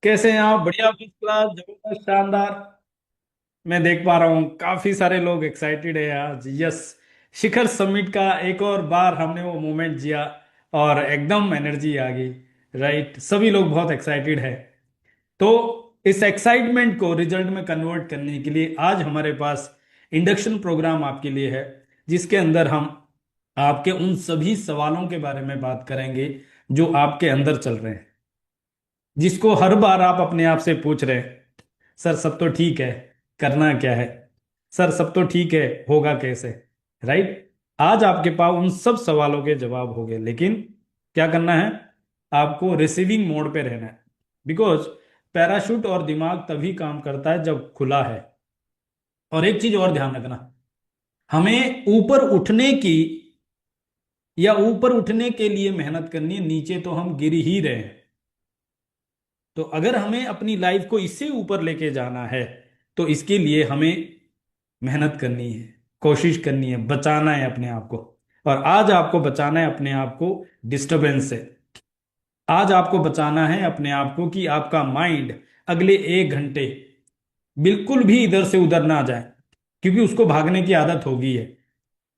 कैसे हैं आप? बढ़िया, फर्स्ट क्लास, जबरदस्त, शानदार। मैं देख पा रहा हूँ काफी सारे लोग एक्साइटेड है आज। यस, शिखर समिट का एक और बार हमने वो मोमेंट जिया और एकदम एनर्जी आ गई। राइट, सभी लोग बहुत एक्साइटेड है। तो इस एक्साइटमेंट को रिजल्ट में कन्वर्ट करने के लिए आज हमारे पास इंडक्शन प्रोग्राम आपके लिए है, जिसके अंदर हम आपके उन सभी सवालों के बारे में बात करेंगे जो आपके अंदर चल रहे हैं, जिसको हर बार आप अपने आप से पूछ रहे हैं, सर सब तो ठीक है, करना क्या है? सर सब तो ठीक है, होगा कैसे? राइट। आज आपके पास उन सब सवालों के जवाब हो गए, लेकिन क्या करना है? आपको रिसीविंग मोड पे रहना है। बिकॉज पैराशूट और दिमाग तभी काम करता है जब खुला है। और एक चीज और ध्यान रखना, हमें ऊपर उठने की या ऊपर उठने के लिए मेहनत करनी है, नीचे तो हम गिर ही रहे हैं। तो अगर हमें अपनी लाइफ को इससे ऊपर लेके जाना है, तो इसके लिए हमें मेहनत करनी है, कोशिश करनी है, बचाना है अपने आप को। और आज आपको बचाना है अपने आप को डिस्टरबेंस से। आज आपको बचाना है अपने आप को कि आपका माइंड अगले 1 घंटे बिल्कुल भी इधर से उधर ना जाए, क्योंकि उसको भागने की आदत होगी है।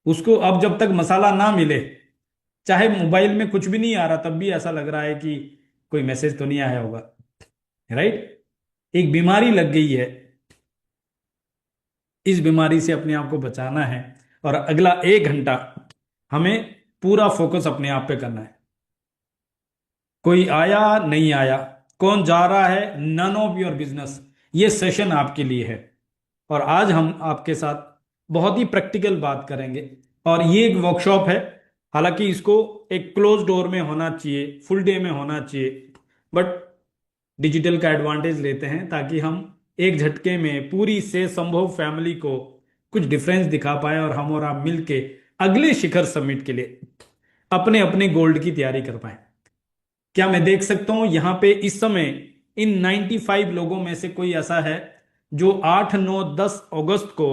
उसको अब जब तक मसाला ना मिले, चाहे मोबाइल में कुछ भी नहीं आ रहा तब भी ऐसा लग रहा है कि कोई मैसेज तो नहीं आया होगा। राइट। एक बीमारी लग गई है, इस बीमारी से अपने आप को बचाना है। और अगला 1 घंटा हमें पूरा फोकस अपने आप पे करना है। कोई आया नहीं आया, कौन जा रहा है, नन ऑफ योर बिजनेस। ये सेशन आपके लिए है। और आज हम आपके साथ बहुत ही प्रैक्टिकल बात करेंगे। और ये एक वर्कशॉप है, हालांकि इसको एक क्लोज डोर में होना चाहिए, फुल डे में होना चाहिए, बट डिजिटल का एडवांटेज लेते हैं ताकि हम एक झटके में पूरी से संभव फैमिली को कुछ डिफरेंस दिखा पाए और हम और आप मिलके अगले शिखर समिट के लिए अपने अपने गोल्ड की तैयारी कर पाए। क्या मैं देख सकता हूं यहां पे इस समय इन 95 लोगों में से कोई ऐसा है जो 8 9 10 अगस्त को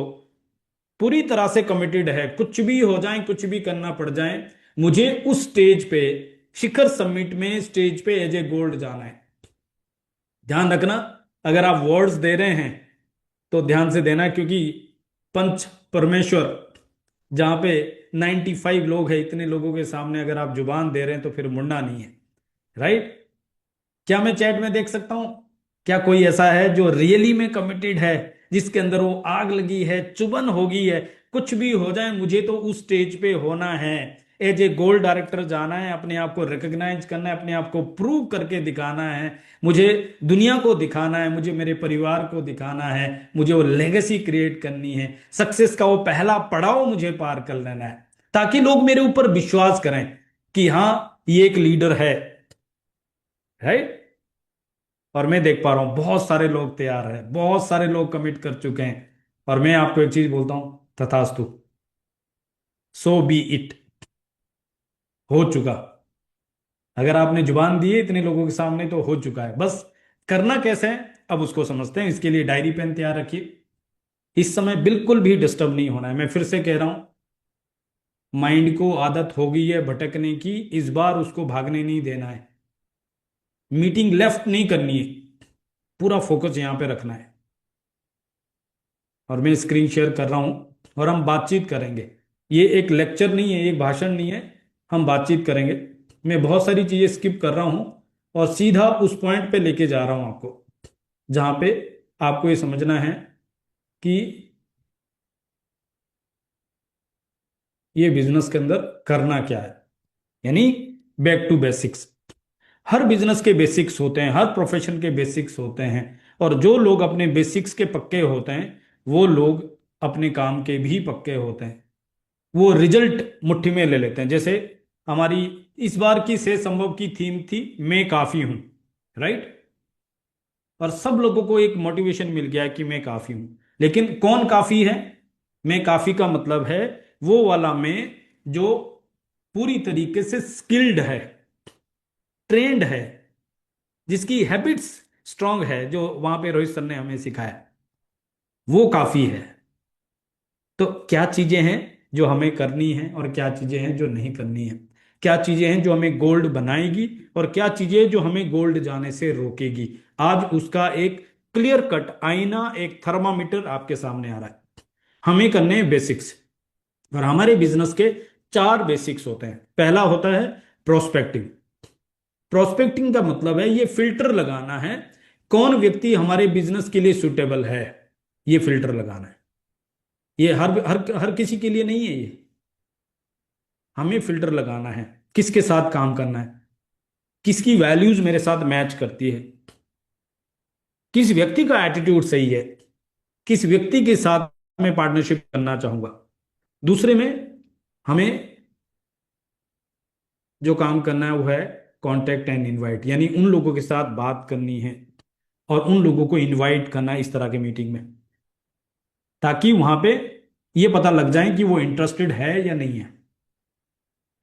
पूरी तरह से कमिटेड है, कुछ भी हो जाए, कुछ भी करना पड़ जाए, मुझे उस स्टेज पे, शिखर समिट में स्टेज पे एज ए गोल्ड जाना है? ध्यान रखना, अगर आप वर्ड्स दे रहे हैं तो ध्यान से देना, क्योंकि पंच परमेश्वर जहां पे 95 लोग हैं, इतने लोगों के सामने अगर आप जुबान दे रहे हैं तो फिर मुड़ना नहीं है। राइट। क्या मैं चैट में देख सकता हूं? क्या कोई ऐसा है जो रियली में कमिटेड है, जिसके अंदर वो आग लगी है, चुभन होगी है, कुछ भी हो जाए मुझे तो उस स्टेज पे होना है, एज ए गोल्ड डायरेक्टर जाना है, अपने आप को रिकग्नाइज करना है, अपने आप को प्रूव करके दिखाना है, मुझे दुनिया को दिखाना है, मुझे मेरे परिवार को दिखाना है, मुझे वो लेगेसी क्रिएट करनी है, सक्सेस का वो पहला पड़ाव मुझे पार कर लेना है, ताकि लोग मेरे ऊपर विश्वास करें कि हाँ, ये एक लीडर है। राइट। और मैं देख पा रहा हूं बहुत सारे लोग तैयार हैं, बहुत सारे लोग कमिट कर चुके हैं। और मैं आपको एक चीज बोलता हूं, तथास्तु, सो बी इट, हो चुका। अगर आपने जुबान दी है इतने लोगों के सामने तो हो चुका है। बस करना कैसे है अब उसको समझते हैं। इसके लिए डायरी पेन तैयार रखिए। इस समय बिल्कुल भी डिस्टर्ब नहीं होना है। मैं फिर से कह रहा हूं, माइंड को आदत हो गई है भटकने की, इस बार उसको भागने नहीं देना है। मीटिंग लेफ्ट नहीं करनी है, पूरा फोकस यहां पे रखना है। और मैं स्क्रीन शेयर कर रहा हूं और हम बातचीत करेंगे। ये एक लेक्चर नहीं है, एक भाषण नहीं है, हम बातचीत करेंगे। मैं बहुत सारी चीजें स्किप कर रहा हूं और सीधा उस पॉइंट पे लेके जा रहा हूं आपको, जहां पे आपको ये समझना है कि ये बिजनेस के अंदर करना क्या है। यानी बैक टू बेसिक्स। हर बिजनेस के बेसिक्स होते हैं, हर प्रोफेशन के बेसिक्स होते हैं। और जो लोग अपने बेसिक्स के पक्के होते हैं, वो लोग अपने काम के भी पक्के होते हैं। वो रिजल्ट मुट्ठी में ले लेते हैं। जैसे हमारी इस बार की से संभव की थीम थी, मैं काफी हूं। राइट। और सब लोगों को एक मोटिवेशन मिल गया कि मैं काफी हूं। लेकिन कौन काफी है? मैं काफी का मतलब है वो वाला मैं जो पूरी तरीके से स्किल्ड है, ट्रेंड है, जिसकी हैबिट्स स्ट्रांग है, जो वहां पे रोहित सर ने हमें सिखाया, वो काफी है। तो क्या चीजें हैं जो हमें करनी है और क्या चीजें हैं जो नहीं करनी है? क्या चीजें हैं जो हमें गोल्ड बनाएगी और क्या चीजें जो हमें गोल्ड जाने से रोकेगी। आज उसका एक क्लियर कट आईना, एक थर्मामीटर आपके सामने आ रहा है। हमें करने हैं बेसिक्स, और हमारे बिजनेस के 4 बेसिक्स होते हैं। पहला होता है प्रोस्पेक्टिंग। प्रोस्पेक्टिंग का मतलब है ये फिल्टर लगाना है, कौन व्यक्ति हमारे बिजनेस के लिए सुटेबल है, ये फिल्टर लगाना है। ये हर हर हर किसी के लिए नहीं है, ये हमें फिल्टर लगाना है। किसके साथ काम करना है, किसकी वैल्यूज मेरे साथ मैच करती है, किस व्यक्ति का एटीट्यूड सही है, किस व्यक्ति के साथ मैं पार्टनरशिप करना चाहूंगा। दूसरे में हमें जो काम करना है वो है कॉन्टेक्ट एंड इनवाइट, यानी उन लोगों के साथ बात करनी है और उन लोगों को इनवाइट करना है इस तरह के मीटिंग में, ताकि वहां पे ये पता लग जाए कि वो इंटरेस्टेड है या नहीं है।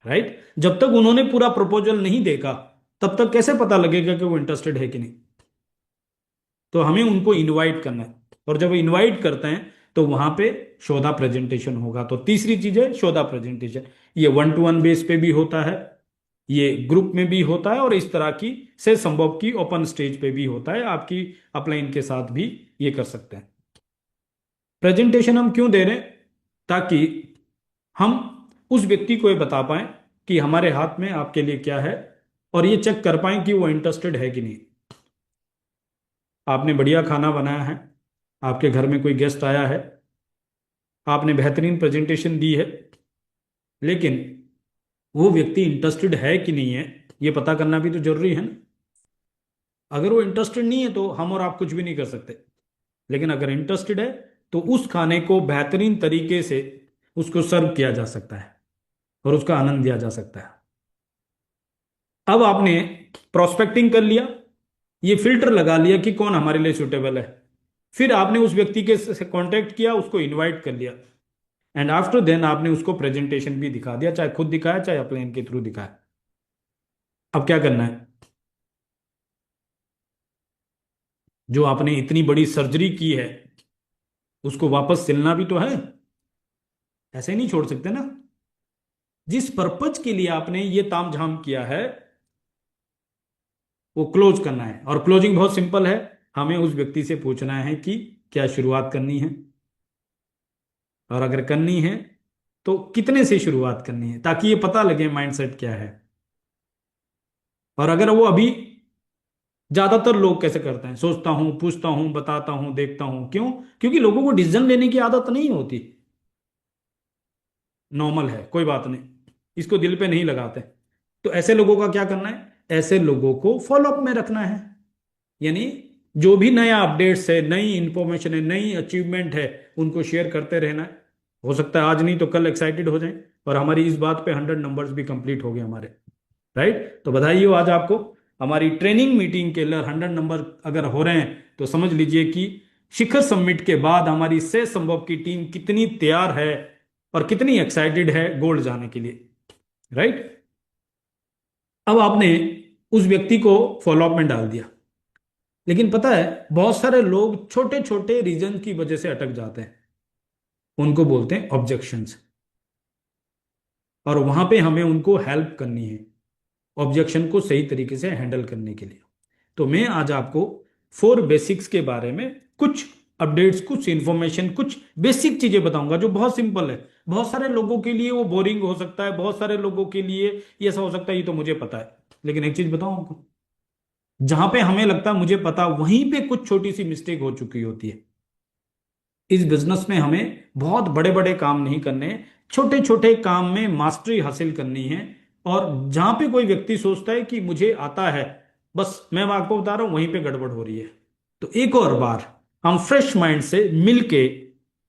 राइट, जब तक उन्होंने पूरा प्रपोजल नहीं देखा तब तक कैसे पता लगेगा कि वो इंटरेस्टेड है कि नहीं। तो हमें उनको इनवाइट करना है, और जब इनवाइट करते हैं तो वहां पे शोधा प्रेजेंटेशन होगा। तो तीसरी चीज है शोधा प्रेजेंटेशन। ये 1-to-1 बेस पे भी होता है, ये ग्रुप में भी होता है, और इस तरह की से संभव की ओपन स्टेज पे भी होता है, आपकी अपलाइन के साथ भी ये कर सकते हैं। प्रेजेंटेशन हम क्यों दे रहे हैं, ताकि हम उस व्यक्ति को ये बता पाए कि हमारे हाथ में आपके लिए क्या है, और ये चेक कर पाए कि वो इंटरेस्टेड है कि नहीं। आपने बढ़िया खाना बनाया है, आपके घर में कोई गेस्ट आया है, आपने बेहतरीन प्रेजेंटेशन दी है, लेकिन वो व्यक्ति इंटरेस्टेड है कि नहीं है, ये पता करना भी तो जरूरी है ना। अगर वो इंटरेस्टेड नहीं है तो हम और आप कुछ भी नहीं कर सकते, लेकिन अगर इंटरेस्टेड है तो उस खाने को बेहतरीन तरीके से उसको सर्व किया जा सकता है और उसका आनंद लिया जा सकता है। अब आपने प्रोस्पेक्टिंग कर लिया, ये फिल्टर लगा लिया कि कौन हमारे लिए सुटेबल है, फिर आपने उस व्यक्ति के से कांटेक्ट किया, उसको इनवाइट कर लिया, एंड आफ्टर देन आपने उसको प्रेजेंटेशन भी दिखा दिया, चाहे खुद दिखाया चाहे अपलाइन के थ्रू दिखाया। अब क्या करना है, जो आपने इतनी बड़ी सर्जरी की है उसको वापस सिलना भी तो है, ऐसे नहीं छोड़ सकते ना। जिस पर्पज के लिए आपने ये तामझाम किया है वो क्लोज करना है, और क्लोजिंग बहुत सिंपल है। हमें उस व्यक्ति से पूछना है कि क्या शुरुआत करनी है, और अगर करनी है तो कितने से शुरुआत करनी है, ताकि ये पता लगे माइंडसेट क्या है। और अगर वो अभी, ज्यादातर लोग कैसे करते हैं, सोचता हूं, पूछता हूं, बताता हूं, देखता हूं, क्यों? क्योंकि लोगों को डिसीजन लेने की आदत नहीं होती। नॉर्मल है, कोई बात नहीं, इसको दिल पे नहीं लगाते। तो ऐसे लोगों का क्या करना है, ऐसे लोगों को फॉलोअप में रखना है, यानी जो भी नया अपडेट्स है, नई इंफॉर्मेशन है, नई अचीवमेंट है, उनको शेयर करते रहना है। हो सकता है आज नहीं तो कल एक्साइटेड हो जाए और हमारी इस बात पे 100 नंबर्स भी कंप्लीट हो गए हमारे। राइट, तो बधाई हो आज आपको। हमारी ट्रेनिंग मीटिंग के लिए 100 नंबर अगर हो रहे हैं तो समझ लीजिए कि शिखर समिट के बाद हमारी से संभव की टीम कितनी तैयार है और कितनी एक्साइटेड है गोल्ड जाने के लिए। राइट, अब आपने उस व्यक्ति को फॉलोअप में डाल दिया, लेकिन पता है बहुत सारे लोग छोटे छोटे रीजन की वजह से अटक जाते हैं, उनको बोलते हैं ऑब्जेक्शंस, और वहां पे हमें उनको हेल्प करनी है ऑब्जेक्शन को सही तरीके से हैंडल करने के लिए। तो मैं आज आपको 4 बेसिक्स के बारे में कुछ अपडेट्स, कुछ इंफॉर्मेशन, कुछ बेसिक चीजें बताऊंगा जो बहुत सिंपल है। बहुत सारे लोगों के लिए वो बोरिंग हो सकता है, बहुत सारे लोगों के लिए ये ऐसा हो सकता है, ये तो मुझे पता है, लेकिन एक चीज बताऊं आपको, जहां पे हमें लगता है मुझे पता, वहीं पे कुछ छोटी सी मिस्टेक हो चुकी होती है। इस बिजनेस में हमें बहुत बड़े बड़े काम नहीं करने, छोटे छोटे काम में मास्टरी हासिल करनी है। और जहां पे कोई व्यक्ति सोचता है कि मुझे आता है, बस मैं आपको बता रहा हूं वहीं पे गड़बड़ हो रही है। तो एक और बार हम फ्रेश माइंड से मिलके,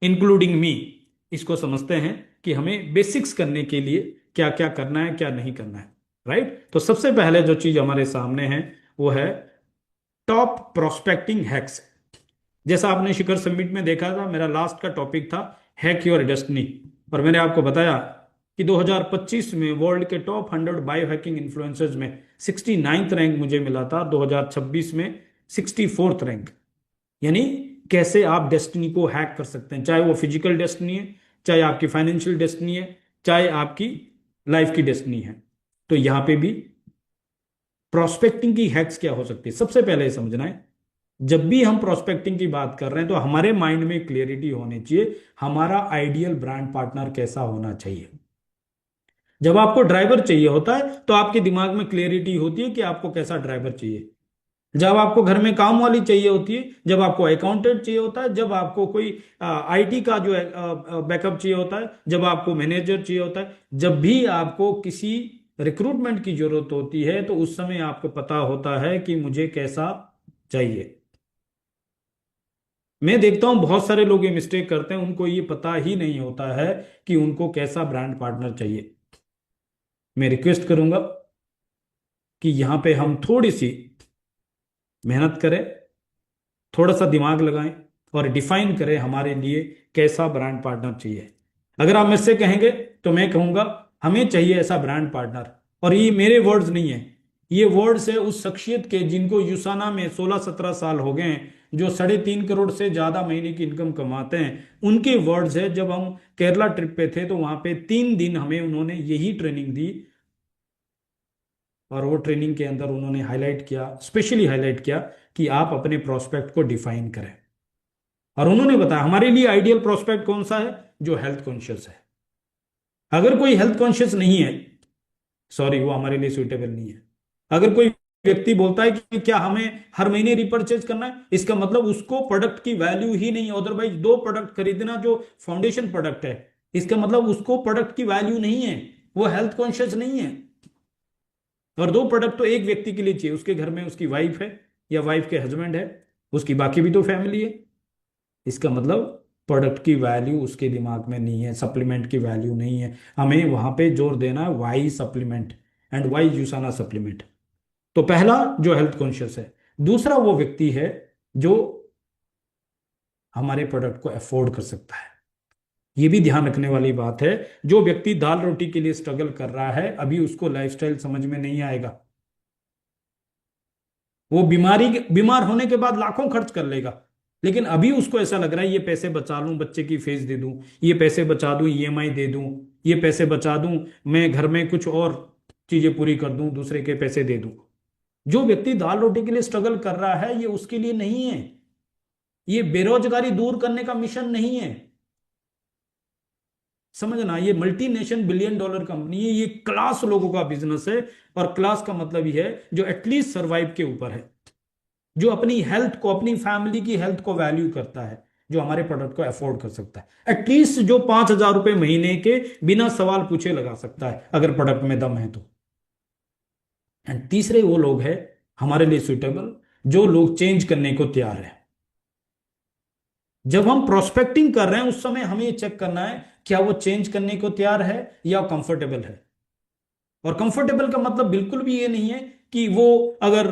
इंक्लूडिंग मी, इसको समझते हैं कि हमें बेसिक्स करने के लिए क्या क्या करना है, क्या नहीं करना है। राइट, तो सबसे पहले जो चीज हमारे सामने है वो है टॉप प्रोस्पेक्टिंग हैक्स। जैसा आपने शिखर समिट में देखा था, मेरा लास्ट का टॉपिक था हैक योर डेस्टिनी, और मैंने आपको बताया कि 2025 में वर्ल्ड के टॉप 100 बायो हैकिंग इन्फ्लुएंसर्स में 69th रैंक मुझे मिला था, 2026 में 64th रैंक। यानी कैसे आप डेस्टिनी को हैक कर सकते हैं, चाहे वो फिजिकल डेस्टिनी है, चाहे आपकी फाइनेंशियल डेस्टिनी है, चाहे आपकी लाइफ की डेस्टिनी है। तो यहां पे भी प्रोस्पेक्टिंग की हैक्स क्या हो सकती है, सबसे पहले समझना है। जब भी हम प्रोस्पेक्टिंग की बात कर रहे हैं तो हमारे माइंड में क्लियरिटी होनी चाहिए, हमारा आइडियल ब्रांड पार्टनर कैसा होना चाहिए। जब आपको ड्राइवर चाहिए होता है तो आपके दिमाग में क्लियरिटी होती है कि आपको कैसा ड्राइवर चाहिए। जब आपको घर में काम वाली चाहिए होती है, जब आपको अकाउंटेंट चाहिए होता है, जब आपको कोई आईटी का जो है बैकअप चाहिए होता है, जब आपको मैनेजर चाहिए होता है, जब भी आपको किसी रिक्रूटमेंट की जरूरत होती है, तो उस समय आपको पता होता है कि मुझे कैसा चाहिए। मैं देखता हूं बहुत सारे लोग ये मिस्टेक करते हैं, उनको ये पता ही नहीं होता है कि उनको कैसा ब्रांड पार्टनर चाहिए। मैं रिक्वेस्ट करूंगा कि यहां पे हम थोड़ी सी मेहनत करें, थोड़ा सा दिमाग लगाएं और डिफाइन करें हमारे लिए कैसा ब्रांड पार्टनर चाहिए। अगर आप मुझसे कहेंगे तो मैं कहूंगा हमें चाहिए ऐसा ब्रांड पार्टनर। और ये मेरे वर्ड्स नहीं है, ये वर्ड्स है उस शख्सियत के जिनको यूसाना में 16-17 साल हो गए हैं, जो 3.5 करोड़ से ज्यादा महीने की इनकम कमाते हैं। उनके वर्ड्स है। जब हम केरला ट्रिप पे थे तो वहां पे 3 दिन हमें उन्होंने यही ट्रेनिंग दी, और वो ट्रेनिंग के अंदर उन्होंने हाईलाइट किया, स्पेशली हाईलाइट किया कि आप अपने प्रोस्पेक्ट को डिफाइन करें। और उन्होंने बताया हमारे लिए आइडियल प्रोस्पेक्ट कौन सा है, जो हेल्थ कॉन्शियस है। अगर कोई हेल्थ कॉन्शियस नहीं है, सॉरी, वो हमारे लिए सुइटेबल नहीं है। अगर कोई व्यक्ति बोलता है कि क्या हमें हर महीने रिपर्चेज करना है, इसका मतलब उसको प्रोडक्ट की वैल्यू ही नहीं है। अदरवाइज 2 प्रोडक्ट खरीदना जो फाउंडेशन प्रोडक्ट है, इसका मतलब उसको प्रोडक्ट की वैल्यू नहीं है, वो हेल्थ कॉन्शियस नहीं है। और 2 प्रोडक्ट तो एक व्यक्ति के लिए चाहिए, उसके घर में उसकी वाइफ है या वाइफ के हस्बैंड है, उसकी बाकी भी तो फैमिली है। इसका मतलब प्रोडक्ट की वैल्यू उसके दिमाग में नहीं है, सप्लीमेंट की वैल्यू नहीं है। हमें वहां पे जोर देना है why supplement and why USANA supplement. तो पहला जो हेल्थ कॉन्शियस है। दूसरा वो व्यक्ति है जो हमारे प्रोडक्ट को अफोर्ड कर सकता है। ये भी ध्यान रखने वाली बात है, जो व्यक्ति दाल रोटी के लिए स्ट्रगल कर रहा है, अभी उसको लाइफस्टाइल समझ में नहीं आएगा। वो बीमार होने के बाद लाखों खर्च कर लेगा, लेकिन अभी उसको ऐसा लग रहा है ये पैसे बचा लूं, बच्चे की फीस दे दूं, ये पैसे बचा दूं, ईएमआई दे दूं, ये पैसे बचा दूं, मैं घर में कुछ और चीजें पूरी कर दूं, दूसरे के पैसे दे दूं। जो व्यक्ति दाल रोटी के लिए स्ट्रगल कर रहा है, ये उसके लिए नहीं है। ये बेरोजगारी दूर करने का मिशन नहीं है। समझना, ये मल्टीनेशनल $1 बिलियन कंपनी है, ये क्लास लोगों का बिजनेस है। और क्लास का मतलब ये है जो एटलीस्ट सर्वाइव के ऊपर है, जो अपनी हेल्थ को, अपनी फैमिली की हेल्थ को वैल्यू करता है, जो हमारे प्रोडक्ट को अफोर्ड कर सकता है। एटलीस्ट जो ₹5,000 महीने के बिना सवाल पूछे लगा सकता है, अगर प्रोडक्ट में दम है तो। एंड तीसरे वो लोग हैं हमारे लिए सुटेबल, जो लोग चेंज करने को तैयार है। जब हम प्रोस्पेक्टिंग कर रहे हैं उस समय हमें ये चेक करना है क्या वो चेंज करने को तैयार है या कंफर्टेबल है। और कंफर्टेबल का मतलब बिल्कुल भी ये नहीं है कि वो अगर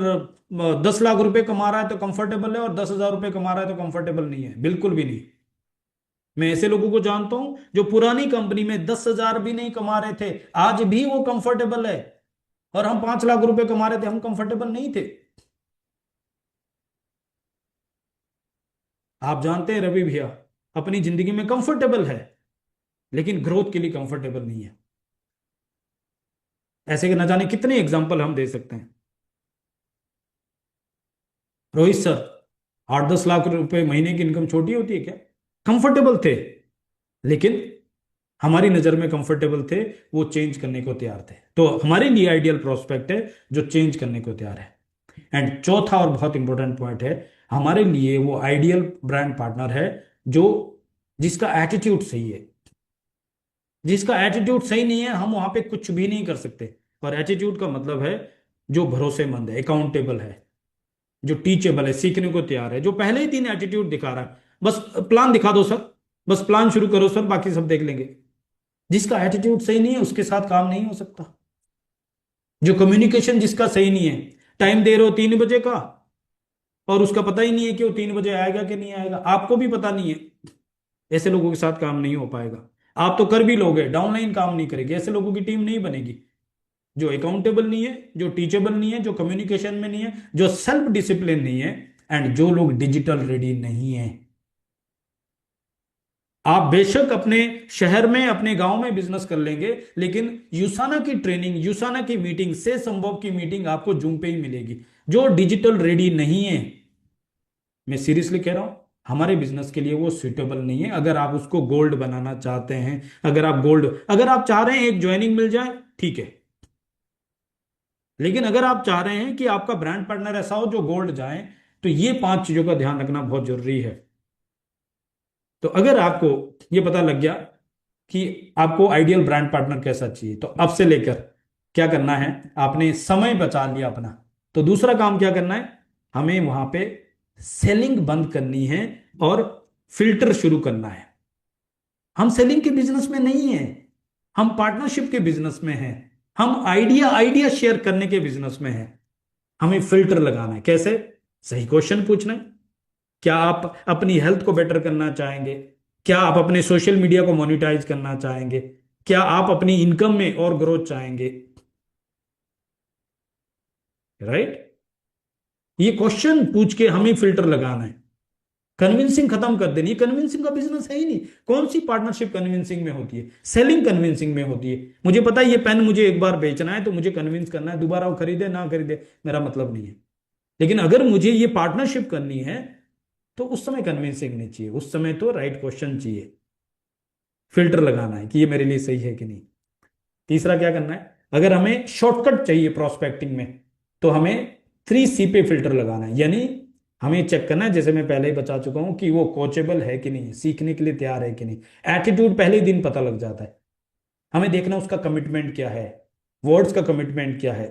10 लाख रुपए कमा रहा है तो कंफर्टेबल है, और 10,000 रुपए कमा रहा है तो कंफर्टेबल नहीं है, बिल्कुल भी नहीं। मैं ऐसे लोगों को जानता हूं जो पुरानी कंपनी में 10,000 भी नहीं कमा रहे थे, आज भी वो कंफर्टेबल है। और हम 5 लाख रुपए कमा रहे थे, हम कंफर्टेबल नहीं थे। आप जानते हैं रवि भैया अपनी जिंदगी में कंफर्टेबल है, लेकिन ग्रोथ के लिए कंफर्टेबल नहीं है। ऐसे के न जाने कितने एग्जाम्पल हम दे सकते हैं। रोहित सर, 8-10 लाख रुपए महीने की इनकम छोटी होती है क्या? कंफर्टेबल थे, लेकिन हमारी नजर में कंफर्टेबल थे, वो चेंज करने को तैयार थे। तो हमारे लिए आइडियल प्रोस्पेक्ट है जो चेंज करने को तैयार है। एंड चौथा और बहुत इंपॉर्टेंट पॉइंट है, हमारे लिए वो आइडियल ब्रांड पार्टनर है जो, जिसका एटीट्यूड सही है। जिसका एटीट्यूड सही नहीं है, हम वहां पे कुछ भी नहीं कर सकते। और एटीट्यूड का मतलब है जो भरोसेमंद है, अकाउंटेबल है, जो टीचेबल है, सीखने को तैयार है, जो पहले ही 3 एटीट्यूड दिखा रहा है। बस प्लान दिखा दो सर, बस प्लान शुरू करो सर, बाकी सब देख लेंगे। जिसका एटीट्यूड सही नहीं है उसके साथ काम नहीं हो सकता। जो कम्युनिकेशन जिसका सही नहीं है, टाइम दे रहे हो 3 बजे का, और उसका पता ही नहीं है कि वो 3 बजे आएगा कि नहीं आएगा, आपको भी पता नहीं है, ऐसे लोगों के साथ काम नहीं हो पाएगा। आप तो कर भी लोगे, डाउनलाइन काम नहीं करेगी, ऐसे लोगों की टीम नहीं बनेगी। जो अकाउंटेबल नहीं है, जो टीचेबल नहीं है, जो कम्युनिकेशन में नहीं है, जो सेल्फ डिसिप्लिन नहीं है, एंड जो लोग डिजिटल रेडी नहीं है। आप बेशक अपने शहर में अपने गांव में बिजनेस कर लेंगे, लेकिन यूसाना की ट्रेनिंग, यूसाना की मीटिंग से संभव की मीटिंग आपको जूम पे ही मिलेगी। जो डिजिटल रेडी नहीं है, मैं सीरियसली कह रहा हूं, हमारे बिजनेस के लिए वो सुटेबल नहीं है। अगर आप उसको गोल्ड बनाना चाहते हैं, अगर आप चाह रहे हैं एक ज्वाइनिंग मिल जाए, ठीक है। लेकिन अगर आप चाह रहे हैं कि आपका ब्रांड पार्टनर ऐसा हो जो गोल्ड जाए, तो ये 5 चीजों का ध्यान रखना बहुत जरूरी है। तो अगर आपको ये पता लग गया कि आपको आइडियल ब्रांड पार्टनर कैसा चाहिए, तो अब से लेकर क्या करना है, आपने समय बचा लिया अपना, तो दूसरा काम क्या करना है, हमें वहां पे सेलिंग बंद करनी है और फिल्टर शुरू करना है। हम सेलिंग के बिजनेस में नहीं है, हम पार्टनरशिप के बिजनेस में हैं, हम आइडिया आइडिया शेयर करने के बिजनेस में हैं। हमें फिल्टर लगाना है। कैसे? सही क्वेश्चन पूछना है। क्या आप अपनी हेल्थ को बेटर करना चाहेंगे? क्या आप अपने सोशल मीडिया को मोनिटाइज करना चाहेंगे? क्या आप अपनी इनकम में और ग्रोथ चाहेंगे? राइट? ये क्वेश्चन पूछ के हमें फिल्टर लगाना है। कन्विंसिंग खत्म कर देनी, कन्विंसिंग का बिजनेस है ही नहीं। कौन सी पार्टनरशिप कन्विंसिंग में होती है? सेलिंग कन्विंसिंग में होती है। मुझे पता है ये पेन मुझे एक बार बेचना है, तो मुझे कन्विंस करना है, दोबारा वो खरीदे ना खरीदे मेरा मतलब नहीं है। लेकिन अगर मुझे ये पार्टनरशिप करनी है, तो उस समय कन्विंसिंग नहीं चाहिए, उस समय तो राइट क्वेश्चन चाहिए। फिल्टर लगाना है कि ये मेरे लिए सही है कि नहीं। तीसरा क्या करना है, अगर हमें शॉर्टकट चाहिए प्रोस्पेक्टिंग में, तो हमें 3C पे फिल्टर लगाना है। यानी हमें चेक करना है, जैसे मैं पहले ही बता चुका हूं, कि वो कोचेबल है कि नहीं, सीखने के लिए तैयार है कि नहीं। एटीट्यूड पहले ही दिन पता लग जाता है। हमें देखना उसका कमिटमेंट क्या है, वर्ड्स का कमिटमेंट क्या है।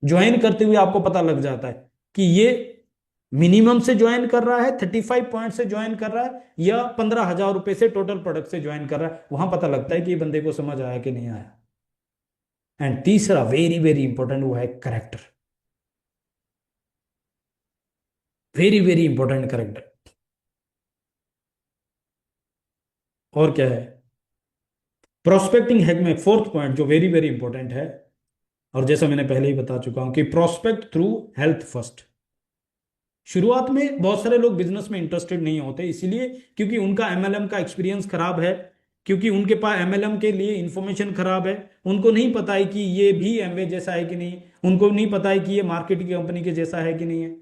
ज्वाइन करते हुए आपको पता लग जाता है कि ये मिनिमम से ज्वाइन कर रहा है, 35 पॉइंट से ज्वाइन कर रहा है, या 15,000 रुपए से टोटल प्रोडक्ट से ज्वाइन कर रहा है। वहां पता लगता है कि ये बंदे को समझ आया कि नहीं आया। एंड तीसरा वेरी वेरी इंपॉर्टेंट, वो है character. Very very important, character. और क्या है, प्रोस्पेक्टिंग हैक में फोर्थ पॉइंट जो वेरी वेरी इंपॉर्टेंट है, और जैसा मैंने पहले ही बता चुका हूं, कि प्रोस्पेक्ट थ्रू हेल्थ फर्स्ट। शुरुआत में बहुत सारे लोग बिजनेस में इंटरेस्टेड नहीं होते, इसीलिए क्योंकि उनका एमएलएम का एक्सपीरियंस खराब है, क्योंकि उनके पास एमएलएम के लिए इंफॉर्मेशन खराब है। उनको नहीं पता है कि ये भी एमवे जैसा है कि नहीं, उनको नहीं पता है कि ये मार्केटिंग कंपनी के जैसा है कि नहीं है।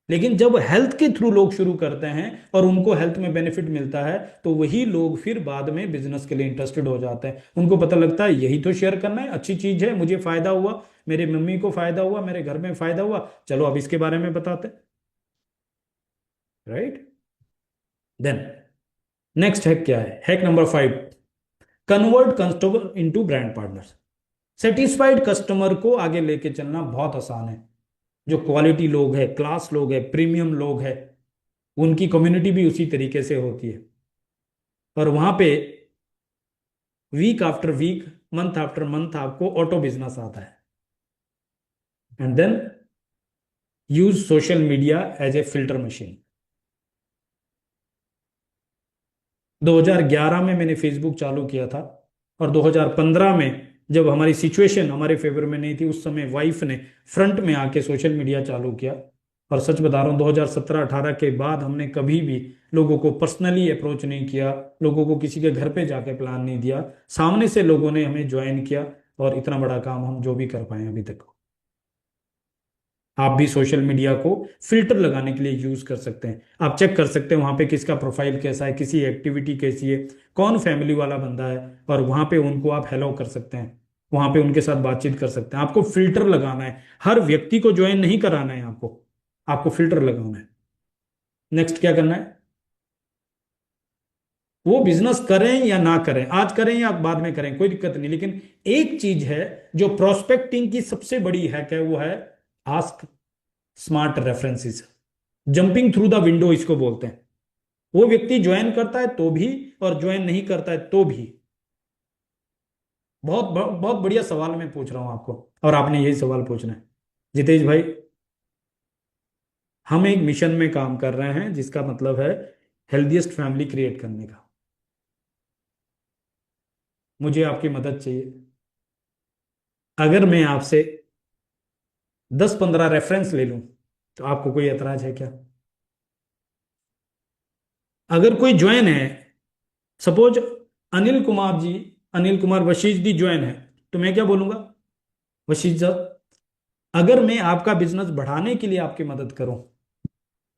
लेकिन जब हेल्थ के थ्रू लोग शुरू करते हैं और उनको हेल्थ में बेनिफिट मिलता है, तो वही लोग फिर बाद में बिजनेस के लिए इंटरेस्टेड हो जाते हैं। उनको पता लगता है यही तो शेयर करना है, अच्छी चीज है, मुझे फायदा हुआ, मेरे मम्मी को फायदा हुआ, मेरे घर में फायदा हुआ, चलो अब इसके बारे में बताते हैं। राइट? देन नेक्स्ट हैक क्या है, hack number 5, convert customer into brand partners. Satisfied customer को आगे लेके चलना बहुत आसान है। जो क्वालिटी लोग हैं, क्लास लोग हैं, प्रीमियम लोग हैं, उनकी कम्युनिटी भी उसी तरीके से होती है। और वहां पे week after week, month after month आपको ऑटो बिजनेस आता है। And then use social media as a filter machine. 2011 में मैंने फेसबुक चालू किया था, और 2015 में जब हमारी सिचुएशन हमारे फेवर में नहीं थी, उस समय वाइफ ने फ्रंट में आके सोशल मीडिया चालू किया। और सच बता रहा हूँ, 2017-18 के बाद हमने कभी भी लोगों को पर्सनली अप्रोच नहीं किया, लोगों को किसी के घर पे जाके प्लान नहीं दिया, सामने से लोगों ने हमें ज्वाइन किया, और इतना बड़ा काम हम जो भी कर पाए अभी तक। आप भी सोशल मीडिया को फिल्टर लगाने के लिए यूज कर सकते हैं। आप चेक कर सकते हैं वहां पे किसका प्रोफाइल कैसा है, किसी एक्टिविटी कैसी है, कौन फैमिली वाला बंदा है, और वहां पे उनको आप हेलो कर सकते हैं, वहां पे उनके साथ बातचीत कर सकते हैं। आपको फिल्टर लगाना है, हर व्यक्ति को ज्वाइन नहीं कराना है आपको, आपको फिल्टर लगाना है। नेक्स्ट क्या करना है, वो बिजनेस करें या ना करें, आज करें या बाद में करें, कोई दिक्कत नहीं, लेकिन एक चीज है जो प्रोस्पेक्टिंग की सबसे बड़ी हैक है, वो है ask smart references. Jumping through the window इसको बोलते हैं। वो व्यक्ति ज्वाइन करता है तो भी, और ज्वाइन नहीं करता है तो भी। बहुत बहुत बढ़िया सवाल मैं पूछ रहा हूं आपको, और आपने यही सवाल पूछना है। जितेश भाई, हम एक मिशन में काम कर रहे हैं, जिसका मतलब है हेल्दीएस्ट फैमिली क्रिएट करने का। मुझे आपकी मदद चाहिए। अगर मैं आपसे 10-15 रेफरेंस ले लूं, तो आपको कोई एतराज है क्या? अगर कोई ज्वाइन है सपोज अनिल कुमार वशिष्ठ जी ज्वाइन है, तो मैं क्या बोलूंगा, वशिष्ठ सर, अगर मैं आपका बिजनेस बढ़ाने के लिए आपकी मदद करूं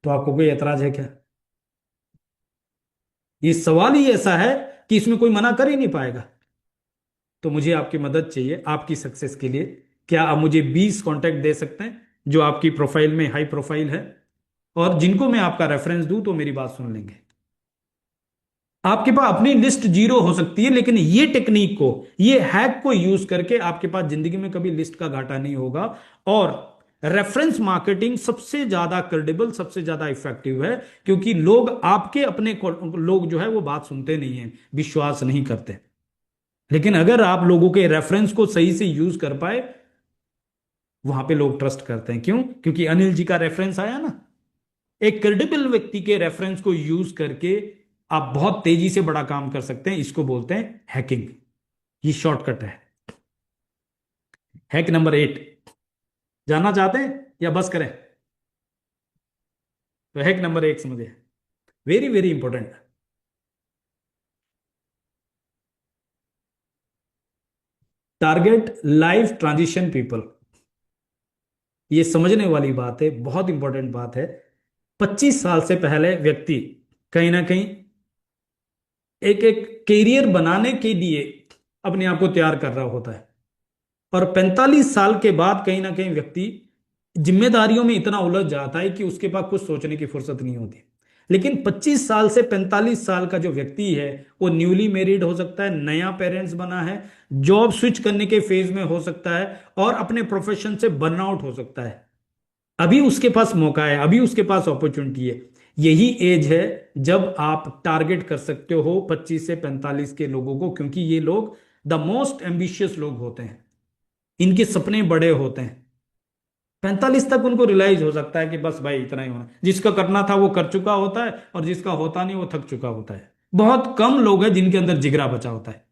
तो आपको कोई एतराज है क्या? ये सवाल ही ऐसा है कि इसमें कोई मना कर ही नहीं पाएगा। तो मुझे आपकी मदद चाहिए आपकी सक्सेस के लिए। क्या आप मुझे 20 कांटेक्ट दे सकते हैं जो आपकी प्रोफाइल में हाई प्रोफाइल है, और जिनको मैं आपका रेफरेंस दूं तो मेरी बात सुन लेंगे। आपके पास अपनी लिस्ट जीरो हो सकती है, लेकिन ये टेक्निक को, ये हैक को यूज करके आपके पास जिंदगी में कभी लिस्ट का घाटा नहीं होगा। और रेफरेंस मार्केटिंग सबसे ज्यादा क्रेडिबल, सबसे ज्यादा इफेक्टिव है, क्योंकि लोग आपके अपने लोग जो है वो बात सुनते नहीं है, विश्वास नहीं करते। लेकिन अगर आप लोगों के रेफरेंस को सही से यूज कर पाए, वहां पे लोग ट्रस्ट करते हैं। क्यों? क्योंकि अनिल जी का रेफरेंस आया ना। एक क्रेडिबल व्यक्ति के रेफरेंस को यूज करके आप बहुत तेजी से बड़ा काम कर सकते हैं। इसको बोलते हैं हैकिंग। ये शॉर्टकट है। हैक नंबर 8 जानना चाहते हैं या बस करें? तो हैक नंबर 1 समझे, very very important. Target life transition people. ये समझने वाली बात है, बहुत इंपॉर्टेंट बात है। 25 साल से पहले व्यक्ति कहीं ना कहीं एक एक कैरियर बनाने के लिए अपने आप को तैयार कर रहा होता है, और 45 साल के बाद कहीं ना कहीं व्यक्ति जिम्मेदारियों में इतना उलझ जाता है कि उसके पास कुछ सोचने की फुर्सत नहीं होती। लेकिन 25 साल से 45 साल का जो व्यक्ति है, वो न्यूली मैरिड हो सकता है, नया पेरेंट्स बना है, जॉब स्विच करने के फेज में हो सकता है, और अपने प्रोफेशन से बर्नआउट हो सकता है। अभी उसके पास मौका है, अभी उसके पास अपॉर्चुनिटी है। यही एज है जब आप टारगेट कर सकते हो 25 से 45 के लोगों को, क्योंकि ये लोग द मोस्ट एम्बिशियस लोग होते हैं। इनके सपने बड़े होते हैं। 45 तक उनको रियलाइज हो सकता है कि बस भाई इतना ही होना, जिसका करना था वो कर चुका होता है, और जिसका होता नहीं वो थक चुका होता है। बहुत कम लोग हैं जिनके अंदर जिगरा बचा होता है।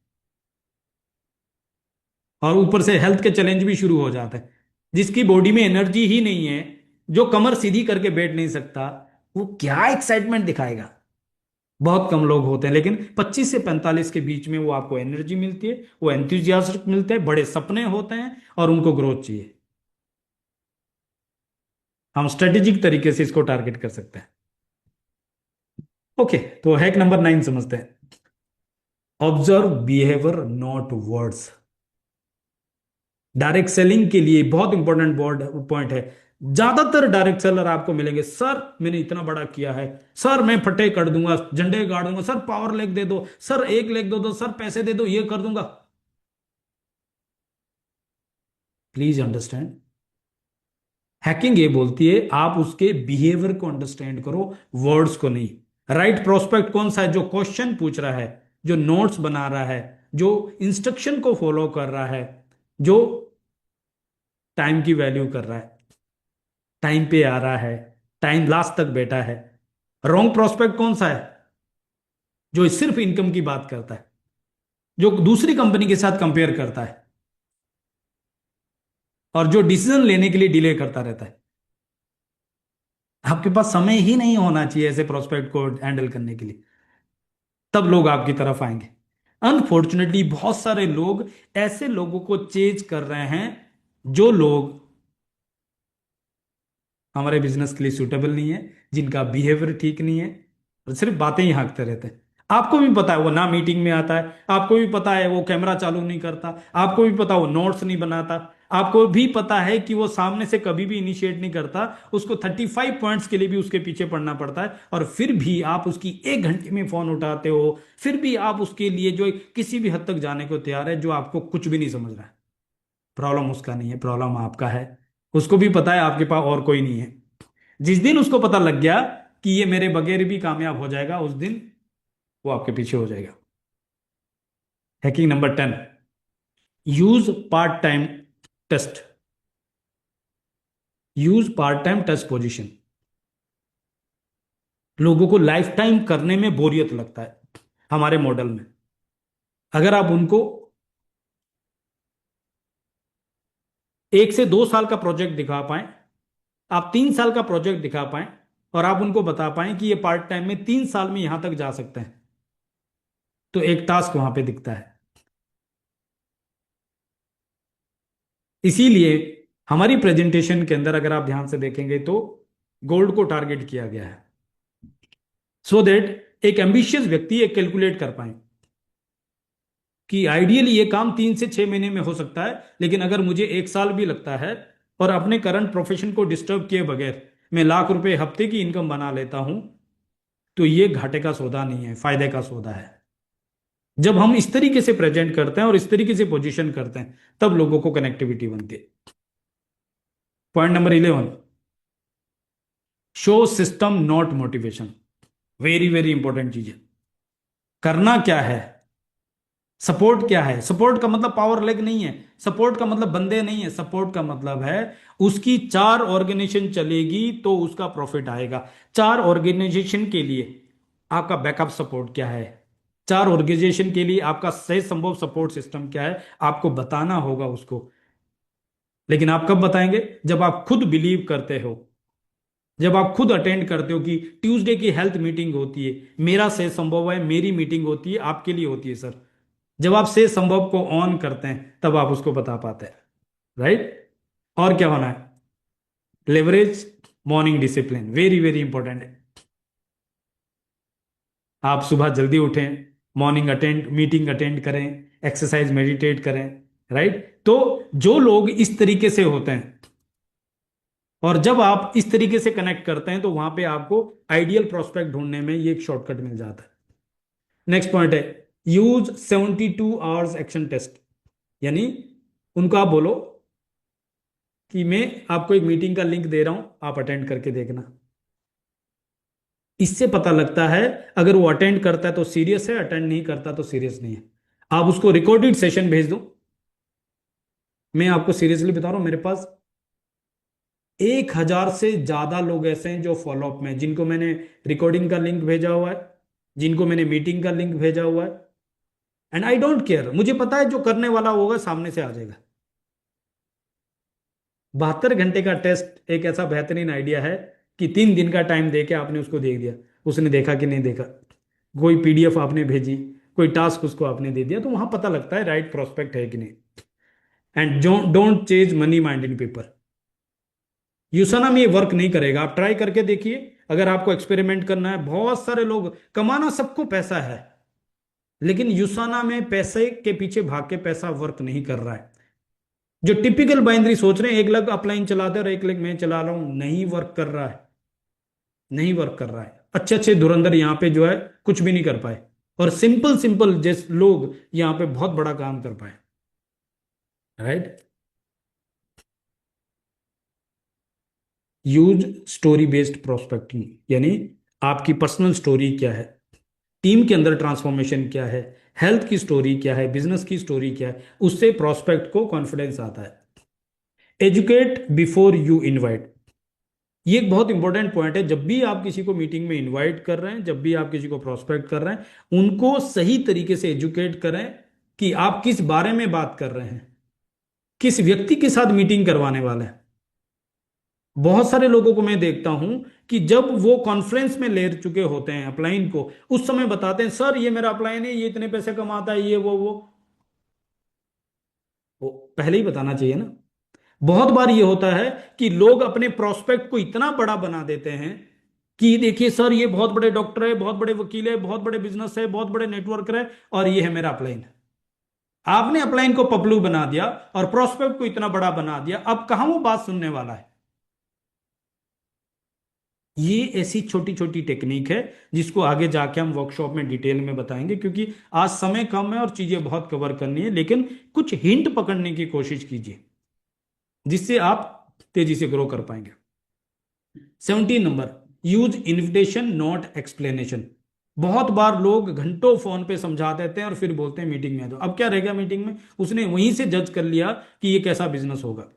और ऊपर से हेल्थ के चैलेंज भी शुरू हो जाते हैं। जिसकी बॉडी में एनर्जी ही नहीं है, जो कमर सीधी करके बैठ नहीं सकता, वो क्या एक्साइटमेंट दिखाएगा? बहुत कम लोग होते हैं। लेकिन 25 से 45 के बीच में वो आपको एनर्जी मिलती है, वो एंथुजियास्ट मिलते हैं, बड़े सपने होते हैं, और उनको ग्रोथ चाहिए। हम स्ट्रेटेजिक तरीके से इसको टारगेट कर सकते हैं। ओके, तो हैक नंबर 9 समझते हैं। Observe behaviour not words. Direct selling के लिए बहुत इंपॉर्टेंट बोर्ड पॉइंट है। ज्यादातर डायरेक्ट सेलर आपको मिलेंगे, सर मैंने इतना बड़ा किया है, सर मैं फटे कर दूंगा, झंडे गाड़ दूंगा, सर पावर लेग दे दो, सर 1 लेग दे दो, सर पैसे दे दो, ये कर दूंगा। प्लीज अंडरस्टैंड, हैकिंग ये बोलती है आप उसके बिहेवियर को अंडरस्टैंड करो, वर्ड्स को नहीं। राइट प्रोस्पेक्ट कौन सा है? जो क्वेश्चन पूछ रहा है, जो नोट्स बना रहा है, जो इंस्ट्रक्शन को फॉलो कर रहा है, जो टाइम की वैल्यू कर रहा है, टाइम पे आ रहा है, टाइम लास्ट तक बैठा है। रॉन्ग प्रोस्पेक्ट कौन सा है? जो सिर्फ इनकम की बात करता है, जो दूसरी कंपनी के साथ कंपेयर करता है, और जो डिसीजन लेने के लिए डिले करता रहता है। आपके पास समय ही नहीं होना चाहिए ऐसे प्रोस्पेक्ट को हैंडल करने के लिए। तब लोग आपकी तरफ आएंगे। अनफॉर्चुनेटली बहुत सारे लोग ऐसे लोगों को चेज कर रहे हैं, जो लोग हमारे बिजनेस के लिए सूटेबल नहीं है, जिनका बिहेवियर ठीक नहीं है, और सिर्फ बातें ही हाँकते रहते हैं। आपको भी पता है वो ना मीटिंग में आता है, आपको भी पता है वो कैमरा चालू नहीं करता, आपको भी पता वो नोट्स नहीं बनाता, आपको भी पता है कि वो सामने से कभी भी इनिशिएट नहीं करता, उसको 35 पॉइंट्स के लिए भी उसके पीछे पड़ना पड़ता है, और फिर भी आप उसकी 1 घंटे में फोन उठाते हो, फिर भी आप उसके लिए जो किसी भी हद तक जाने को तैयार है, जो आपको कुछ भी नहीं समझ रहा है। प्रॉब्लम उसका नहीं है, प्रॉब्लम आपका है। उसको भी पता है आपके पास और कोई नहीं है। जिस दिन उसको पता लग गया कि ये मेरे बगैर भी कामयाब हो जाएगा, उस दिन वो आपके पीछे हो जाएगा। Hacking number 10, use part time test. Use part time test position. लोगों को लाइफ टाइम करने में बोरियत लगता है हमारे मॉडल में। अगर आप उनको 1 से 2 साल का प्रोजेक्ट दिखा पाए, आप 3 साल का प्रोजेक्ट दिखा पाए, और आप उनको बता पाए कि ये पार्ट टाइम में 3 साल में यहां तक जा सकते हैं, तो एक टास्क वहां पे दिखता है। इसीलिए हमारी प्रेजेंटेशन के अंदर अगर आप ध्यान से देखेंगे तो गोल्ड को टारगेट किया गया है, सो दैट एक एम्बिशियस व्यक्ति एक कैलकुलेट कर पाए कि आइडियली ये काम 3 से 6 महीने में हो सकता है, लेकिन अगर मुझे 1 साल भी लगता है और अपने करंट प्रोफेशन को डिस्टर्ब किए बगैर मैं लाख रुपए हफ्ते की इनकम बना लेता हूं, तो ये घाटे का सौदा नहीं है, फायदे का सौदा है। जब हम इस तरीके से प्रेजेंट करते हैं और इस तरीके से पोजीशन करते हैं, तब लोगों को कनेक्टिविटी बनती है। Point number 11, show system not motivation. Very very important चीज है। करना क्या है, सपोर्ट क्या है। सपोर्ट का मतलब पावर लेग नहीं है, सपोर्ट का मतलब बंदे नहीं है, सपोर्ट का मतलब है उसकी 4 ऑर्गेनाइजेशन चलेगी तो उसका प्रॉफिट आएगा। 4 ऑर्गेनाइजेशन के लिए आपका बैकअप सपोर्ट क्या है, 4 ऑर्गेनाइजेशन के लिए आपका सही संभव सपोर्ट सिस्टम क्या है, आपको बताना होगा उसको। लेकिन आप कब बताएंगे, जब आप खुद बिलीव करते हो, जब आप खुद अटेंड करते हो कि ट्यूसडे की हेल्थ मीटिंग होती है, मेरा से संभव है, मेरी मीटिंग होती है, आपके लिए होती है सर। जब आप से संभव को ऑन करते हैं तब आप उसको बता पाते हैं, राइट। और क्या होना है, leverage morning discipline, very very important है। आप सुबह जल्दी उठें, मॉर्निंग अटेंड मीटिंग अटेंड करें, एक्सरसाइज मेडिटेट करें, राइट। तो जो लोग इस तरीके से होते हैं और जब आप इस तरीके से कनेक्ट करते हैं तो वहां पे आपको आइडियल प्रोस्पेक्ट ढूंढने में ये एक शॉर्टकट मिल जाता है। नेक्स्ट पॉइंट है, यूज 72 आवर्स एक्शन टेस्ट। यानी उनको आप बोलो कि मैं आपको एक मीटिंग का लिंक दे रहा हूं, आप अटेंड करके देखना। इससे पता लगता है अगर वो अटेंड करता है तो सीरियस है, अटेंड नहीं करता तो सीरियस नहीं है। आप उसको रिकॉर्डेड सेशन भेज दो। मैं आपको सीरियसली बता रहा हूं, मेरे पास 1,000 से ज्यादा लोग ऐसे हैं जो फॉलोअप में, जिनको मैंने रिकॉर्डिंग का लिंक भेजा हुआ है, जिनको मैंने मीटिंग का लिंक भेजा हुआ है। एंड आई डोंट केयर, मुझे पता है जो करने वाला होगा सामने से आ जाएगा। 72 घंटे का टेस्ट एक ऐसा बेहतरीन आइडिया है कि 3 दिन का टाइम दे के आपने उसको देख दिया, उसने देखा कि नहीं देखा, कोई पीडीएफ आपने भेजी, कोई टास्क उसको आपने दे दिया, तो वहां पता लगता है राइट प्रोस्पेक्ट है कि नहीं। And don't chase money mind in people. यूसाना में ये वर्क नहीं करेगा, आप ट्राई करके देखिए। अगर आपको एक्सपेरिमेंट करना है, बहुत सारे लोग, कमाना सबको पैसा है, लेकिन यूसाना में पैसे के पीछे भाग के पैसा वर्क नहीं कर रहा है। जो टिपिकल बाइनरी सोच रहे हैं, 1 लाख अपलाइन चलाते और 1 लाख मैं चला रहा हूं, नहीं वर्क कर रहा है, नहीं वर्क कर रहा है। अच्छे अच्छे धुरंधर यहाँ पे जो है कुछ भी नहीं कर पाए, और सिंपल सिंपल जैसे लोग यहाँ पे बहुत बड़ा काम कर पाए, right. Use story based prospecting, यानी आपकी पर्सनल स्टोरी क्या है, टीम के अंदर ट्रांसफॉर्मेशन क्या है, हेल्थ की स्टोरी क्या है, बिजनेस की स्टोरी क्या है, उससे प्रोस्पेक्ट को कॉन्फिडेंस आता है। एजुकेट बिफोर यू इनवाइट, ये एक बहुत इंपॉर्टेंट पॉइंट है। जब भी आप किसी को मीटिंग में इनवाइट कर रहे हैं, जब भी आप किसी को प्रोस्पेक्ट कर रहे हैं, उनको सही तरीके से एजुकेट करें कि आप किस बारे में बात कर रहे हैं, किस व्यक्ति के साथ मीटिंग करवाने वाले हैं। बहुत सारे लोगों को मैं देखता हूं कि जब वो कॉन्फ्रेंस में ले चुके होते हैं अपलाइन को, उस समय बताते हैं सर ये मेरा अपलाइन है, ये इतने पैसे कमाता है, ये वो पहले ही बताना चाहिए ना। बहुत बार ये होता है कि लोग अपने प्रोस्पेक्ट को इतना बड़ा बना देते हैं कि देखिए सर ये बहुत बड़े डॉक्टर है, बहुत बड़े वकील है, बहुत बड़े बिजनेस है, बहुत बड़े नेटवर्कर है, और ये है मेरा अपलाइन। आपने अपलाइन को पपलू बना दिया और प्रोस्पेक्ट को इतना बड़ा बना दिया, अब कहां वो बात सुनने वाला है। ये ऐसी छोटी छोटी टेक्निक है जिसको आगे जाके हम वर्कशॉप में डिटेल में बताएंगे, क्योंकि आज समय कम है और चीजें बहुत कवर करनी है, लेकिन कुछ हिंट पकड़ने की कोशिश कीजिए जिससे आप तेजी से ग्रो कर पाएंगे। 17 number, use invitation not explanation. बहुत बार लोग घंटों फोन पे समझा देते हैं और फिर बोलते हैं मीटिंग में आ जाओ। अब क्या रहेगा मीटिंग में, उसने वहीं से जज कर लिया कि ये कैसा बिजनेस होगा।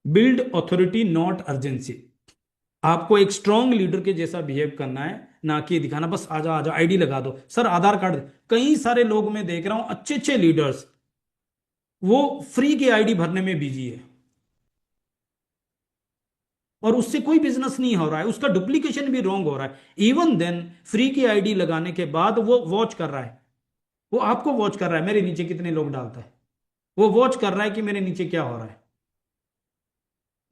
Build authority not urgency. आपको एक स्ट्रांग लीडर के जैसा बिहेव करना है, ना कि दिखाना बस आजा आजा आईडी लगा दो सर, आधार कार्ड। कई सारे लोग मैं देख रहा हूं अच्छे अच्छे लीडर्स, वो फ्री की आईडी भरने में बिजी है। और उससे कोई बिजनेस नहीं हो रहा है, उसका डुप्लीकेशन भी रॉन्ग हो रहा है, इवन देन फ्री की आईडी लगाने के बाद वो वॉच कर रहा है, वो आपको वॉच कर रहा है मेरे नीचे कितने लोग डालता है, वो वॉच कर रहा है कि मेरे नीचे क्या हो रहा है।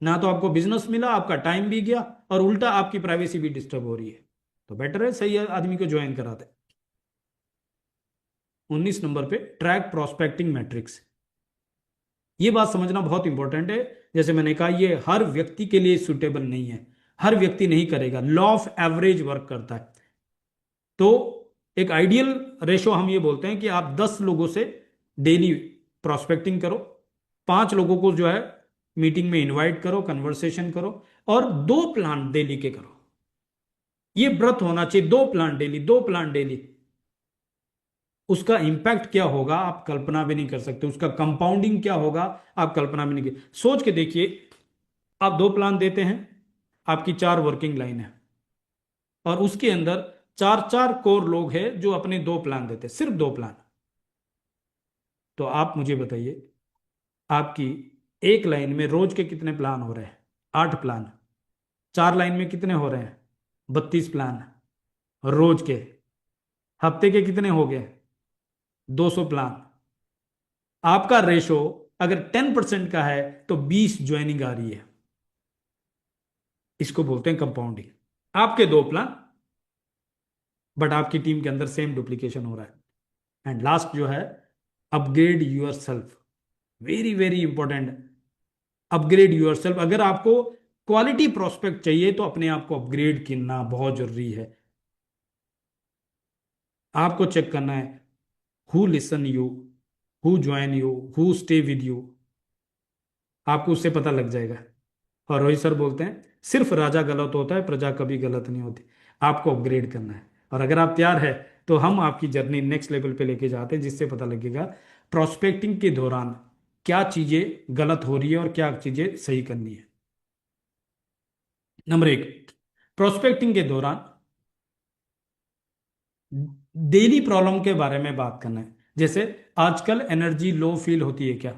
ना तो आपको बिजनेस मिला, आपका टाइम भी गया, और उल्टा आपकी प्राइवेसी भी डिस्टर्ब हो रही है। तो बेटर है सही आदमी को ज्वाइन कराते। 19 नंबर पे ट्रैक प्रोस्पेक्टिंग मैट्रिक्स। ये बात समझना बहुत इंपॉर्टेंट है। जैसे मैंने कहा, ये हर व्यक्ति के लिए सुटेबल नहीं है, हर व्यक्ति नहीं करेगा, लॉ ऑफ एवरेज वर्क करता है। तो एक आइडियल रेशो हम ये बोलते हैं कि आप 10 लोगों से डेली प्रोस्पेक्टिंग करो, 5 लोगों को जो है मीटिंग में इनवाइट करो, कन्वर्सेशन करो, और 2 प्लान डेली के करो। ये व्रत होना चाहिए, 2 प्लान डेली, 2 प्लान डेली। उसका इंपैक्ट क्या होगा आप कल्पना भी नहीं कर सकते, उसका कंपाउंडिंग क्या होगा आप कल्पना भी नहीं कर। सोच के देखिए, आप 2 प्लान देते हैं, आपकी 4 वर्किंग लाइन है, और उसके अंदर 4 4 कोर लोग हैं जो अपने 2 प्लान देते हैं, सिर्फ 2 प्लान। तो आप मुझे बताइए, आपकी एक लाइन में रोज के कितने प्लान हो रहे हैं? 8 प्लान। 4 लाइन में कितने हो रहे हैं? 32 प्लान रोज के। हफ्ते के कितने हो गए? 200 प्लान। आपका रेशो अगर 10% का है तो 20 ज्वाइनिंग आ रही है। इसको बोलते हैं कंपाउंडिंग। आपके 2 प्लान, बट आपकी टीम के अंदर सेम डुप्लीकेशन हो रहा है। एंड लास्ट जो है, upgrade yourself. Very very important. Upgrade yourself. अगर आपको क्वालिटी प्रोस्पेक्ट चाहिए तो अपने आप को अपग्रेड करना बहुत जरूरी है। आपको चेक करना है who listen you, who join you, who stay with you. आपको उससे पता लग जाएगा। और रोहित सर बोलते हैं सिर्फ राजा गलत होता है, प्रजा कभी गलत नहीं होती। आपको अपग्रेड करना है, और अगर आप तैयार है तो हम आपकी जर्नी नेक्स्ट लेवल पे लेके जाते हैं, जिससे पता लगेगा प्रोस्पेक्टिंग के दौरान क्या चीजें गलत हो रही है और क्या चीजें सही करनी है। नंबर 1, प्रोस्पेक्टिंग के दौरान डेली प्रॉब्लम के बारे में बात करना है। जैसे आजकल एनर्जी लो फील होती है, क्या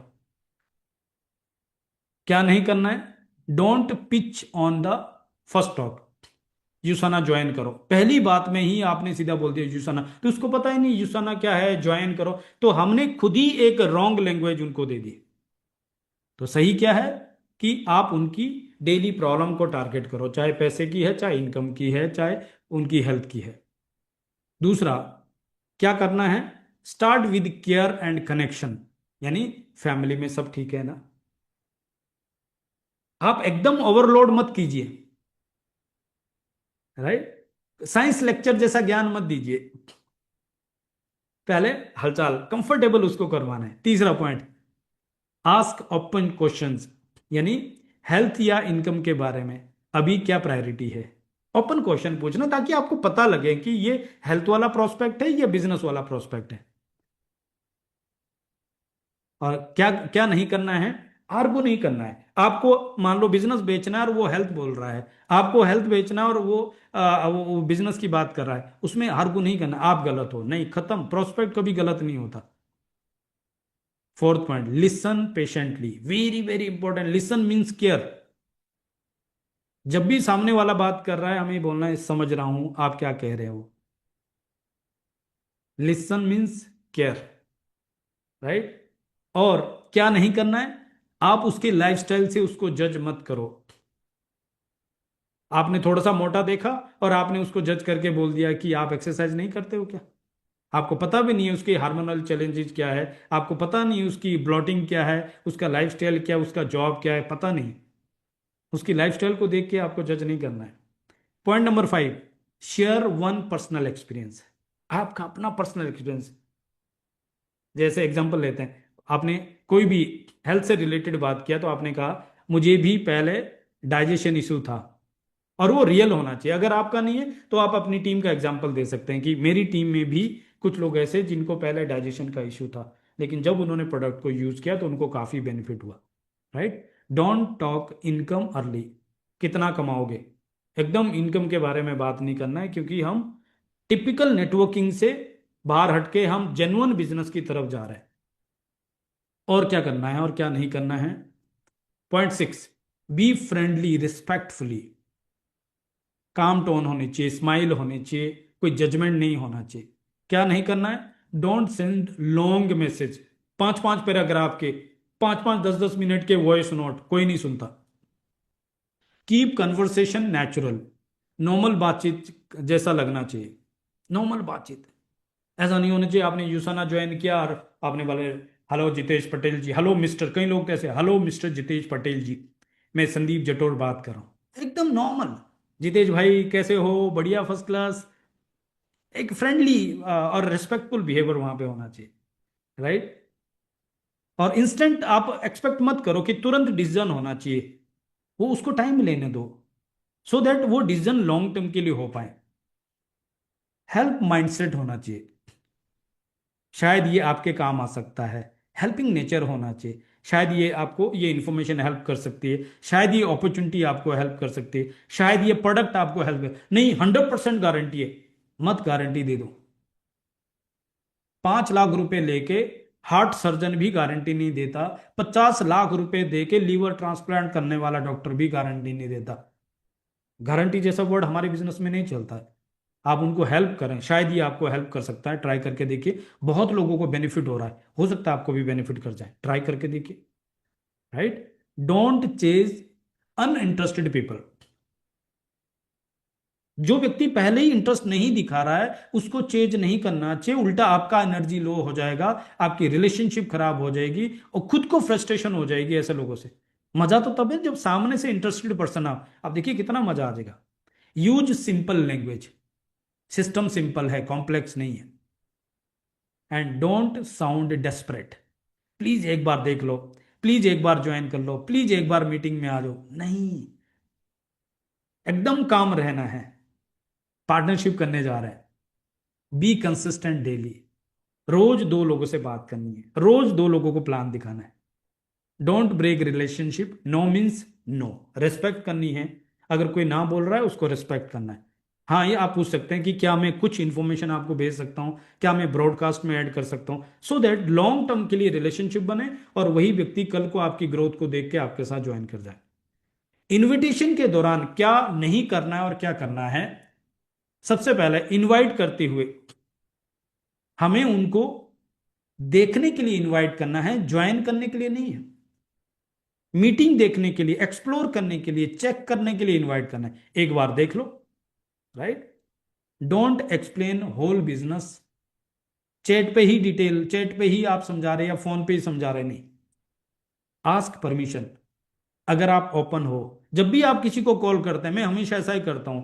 क्या नहीं करना है? Don't pitch on the first talk. यूसाना join करो, पहली बात में ही आपने सीधा बोल दिया यूसाना, तो उसको पता ही नहीं यूसाना क्या है, ज्वाइन करो। तो हमने खुद ही एक रॉन्ग लैंग्वेज उनको दे दी। तो सही क्या है कि आप उनकी डेली प्रॉब्लम को टारगेट करो, चाहे पैसे की है, चाहे इनकम की है, चाहे उनकी हेल्थ की है। दूसरा क्या करना है? Start with care and connection. यानी फैमिली में सब ठीक है ना? आप एकदम ओवरलोड मत कीजिए, राइट? साइंस लेक्चर जैसा ज्ञान मत दीजिए। पहले हलचाल कंफर्टेबल उसको करवाना है। तीसरा पॉइंट, आस्क ओपन क्वेश्चंस। यानी हेल्थ या इनकम के बारे में अभी क्या प्रायोरिटी है, ओपन क्वेश्चन पूछना, ताकि आपको पता लगे कि ये हेल्थ वाला प्रोस्पेक्ट है या बिजनेस वाला प्रोस्पेक्ट है। और क्या क्या नहीं करना है? आर्गू नहीं करना है। आपको मान लो बिजनेस बेचना है और वो हेल्थ बोल रहा है, आपको हेल्थ बेचना है और वो बिजनेस की बात कर रहा है, उसमें आर्गू नहीं करना, आप गलत हो, नहीं, खत्म। प्रोस्पेक्ट कभी गलत नहीं होता। Fourth point, listen patiently. Very very important. Listen means care. जब भी सामने वाला बात कर रहा है हमें बोलना है समझ रहा हूं आप क्या कह रहे हो। Listen means care, right? और क्या नहीं करना है? आप उसके लाइफस्टाइल से उसको जज मत करो। आपने थोड़ा सा मोटा देखा और आपने उसको जज करके बोल दिया कि आप एक्सरसाइज नहीं करते हो क्या? आपको पता भी नहीं है उसके हार्मोनल चैलेंजेस क्या है, आपको पता नहीं उसकी ब्लॉटिंग क्या है, उसका लाइफस्टाइल क्या है, उसका जॉब क्या है, पता नहीं। उसकी लाइफस्टाइल को देख के आपको जज नहीं करना है। Point number 5, share one personal experience. आपका अपना पर्सनल एक्सपीरियंस। जैसे एग्जांपल लेते हैं, आपने कोई भी हेल्थ से रिलेटेड बात किया तो आपने कहा मुझे भी पहले डाइजेशन इशू था, और वो रियल होना चाहिए। अगर आपका नहीं है तो आप अपनी टीम का एग्जांपल दे सकते हैं कि मेरी टीम में भी कुछ लोग ऐसे जिनको पहले डाइजेशन का इशू था, लेकिन जब उन्होंने प्रोडक्ट को यूज किया तो उनको काफी बेनिफिट हुआ, right? Don't talk income early. कितना कमाओगे, एकदम इनकम के बारे में बात नहीं करना है, क्योंकि हम टिपिकल नेटवर्किंग से बाहर हटके हम जेन्युइन बिजनेस की तरफ जा रहे हैं। और क्या करना है और क्या नहीं करना है? पॉइंट 6, बी फ्रेंडली, रिस्पेक्टफुली, काम टोन होनी चाहिए, स्माइल होनी चाहिए, कोई जजमेंट नहीं होना चाहिए। क्या नहीं करना है? Don't send long message, 5-5 paragraph के, 5-5 10-10 मिनट के वॉइस नोट, कोई नहीं सुनता। कीप कन्वर्सेशन नेचुरल, नॉर्मल बातचीत जैसा लगना चाहिए, नॉर्मल बातचीत। ऐसा नहीं होना चाहिए आपने यूसाना ज्वाइन किया और आपने बोले हेलो जितेश पटेल जी, हेलो मिस्टर, कई लोग कैसे, हेलो मिस्टर जितेश पटेल जी, मैं संदीप जटोर बात कर रहा हूँ, एकदम नॉर्मल। जितेश भाई कैसे हो, बढ़िया, फर्स्ट क्लास। एक फ्रेंडली और रिस्पेक्टफुल बिहेवियर वहां पे होना चाहिए, राइट। और इंस्टेंट आप एक्सपेक्ट मत करो कि तुरंत डिसीजन होना चाहिए, वो उसको टाइम लेने दो, सो दैट वो डिसीजन लॉन्ग टर्म के लिए हो पाए। हेल्प माइंडसेट होना चाहिए, शायद ये आपके काम आ सकता है। हेल्पिंग नेचर होना चाहिए, शायद ये आपको ये इंफॉर्मेशन हेल्प कर सकती है, शायद ये अपॉर्चुनिटी आपको हेल्प कर सकती है, शायद ये प्रोडक्ट आपको हेल्प नहीं, 100% गारंटी है, मत गारंटी दे दो। 5 लाख रुपए लेके हार्ट सर्जन भी गारंटी नहीं देता, 50 लाख रुपए दे के लीवर ट्रांसप्लांट करने वाला डॉक्टर भी गारंटी नहीं देता। गारंटी जैसा वर्ड हमारे बिजनेस में नहीं चलता है। आप उनको हेल्प करें, शायद ये आपको हेल्प कर सकता है, ट्राई करके देखिए, बहुत लोगों को बेनिफिट हो रहा है, हो सकता है आपको भी बेनिफिट कर जाए, ट्राई करके देखिए, right. Don't chase uninterested people, जो व्यक्ति पहले ही इंटरेस्ट नहीं दिखा रहा है उसको चेंज नहीं करना चाहिए, उल्टा आपका एनर्जी लो हो जाएगा, आपकी रिलेशनशिप खराब हो जाएगी और खुद को फ्रस्ट्रेशन हो जाएगी ऐसे लोगों से। मजा तो तब है जब सामने से इंटरेस्टेड पर्सन आप देखिए कितना मजा आ जाएगा। Use simple language, system simple है, कॉम्प्लेक्स नहीं है। And don't sound desperate, please एक बार देख लो, प्लीज एक बार ज्वाइन कर लो, प्लीज एक बार मीटिंग में आ जाओ, नहीं, एकदम काम रहना है। पार्टनरशिप करने जा रहे हैं, बी कंसिस्टेंट डेली, रोज 2 लोगों से बात करनी है, रोज 2 लोगों को प्लान दिखाना है। Don't break relationship, no means no, respect करनी है, अगर कोई ना बोल रहा है उसको रेस्पेक्ट करना है। हाँ, ये आप पूछ सकते हैं कि क्या मैं कुछ इंफॉर्मेशन आपको भेज सकता हूँ, क्या मैं ब्रॉडकास्ट में ऐड कर सकता हूँ, सो दैट लॉन्ग टर्म के लिए रिलेशनशिप बने और वही व्यक्ति कल को आपकी ग्रोथ को देख के आपके साथ ज्वाइन कर जाए। इनविटेशन के दौरान क्या नहीं करना है और क्या करना है? सबसे पहले इनवाइट करते हुए हमें उनको देखने के लिए इनवाइट करना है, ज्वाइन करने के लिए नहीं है। मीटिंग देखने के लिए, एक्सप्लोर करने के लिए, चेक करने के लिए इनवाइट करना है, एक बार देख लो, right. Don't explain whole business, chat पे ही डिटेल, चैट पे ही आप समझा रहे या फोन पे ही समझा रहे, नहीं। आस्क परमिशन, अगर आप ओपन हो, जब भी आप किसी को कॉल करते हैं, मैं हमेशा ऐसा ही करता हूं,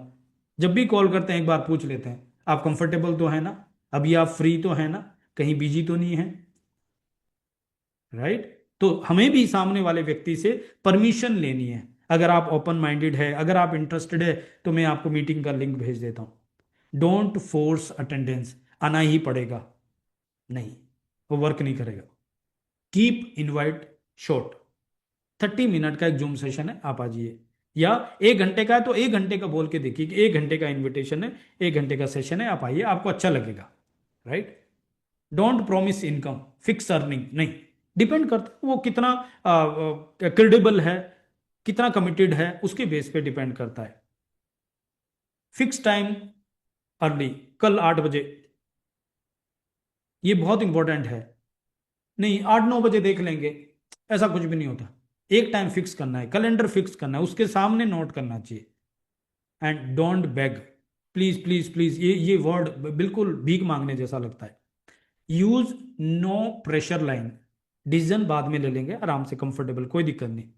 जब भी कॉल करते हैं एक बार पूछ लेते हैं आप कंफर्टेबल तो है ना, अभी आप फ्री तो है ना, कहीं बिजी तो नहीं है, राइट। तो हमें भी सामने वाले व्यक्ति से परमिशन लेनी है, अगर आप ओपन माइंडेड है, अगर आप इंटरेस्टेड है तो मैं आपको मीटिंग का लिंक भेज देता हूं। डोंट फोर्स अटेंडेंस, आना ही पड़ेगा, नहीं, वो वर्क नहीं करेगा। कीप इनवाइट शॉर्ट, 30 मिनट का एक जूम सेशन है, आप आ जाइए, या 1 घंटे का है तो 1 घंटे का बोल के देखिए कि 1 घंटे का इन्विटेशन है, 1 घंटे का सेशन है, आप आइए, आपको अच्छा लगेगा, right. Don't promise income, fix earning नहीं, डिपेंड करता है वो कितना क्रेडिबल है, कितना कमिटेड है, उसके बेस पे डिपेंड करता है। फिक्स टाइम अर्ली, कल 8 बजे, ये बहुत इंपॉर्टेंट है, नहीं 8-9 बजे देख लेंगे, ऐसा कुछ भी नहीं होता। एक टाइम फिक्स करना है, कैलेंडर फिक्स करना है, उसके सामने नोट करना चाहिए। And don't beg, please please please, ये वर्ड बिल्कुल भीख मांगने जैसा लगता है। Use no pressure line, decision बाद में ले लेंगे आराम से, कंफर्टेबल, कोई दिक्कत नहीं।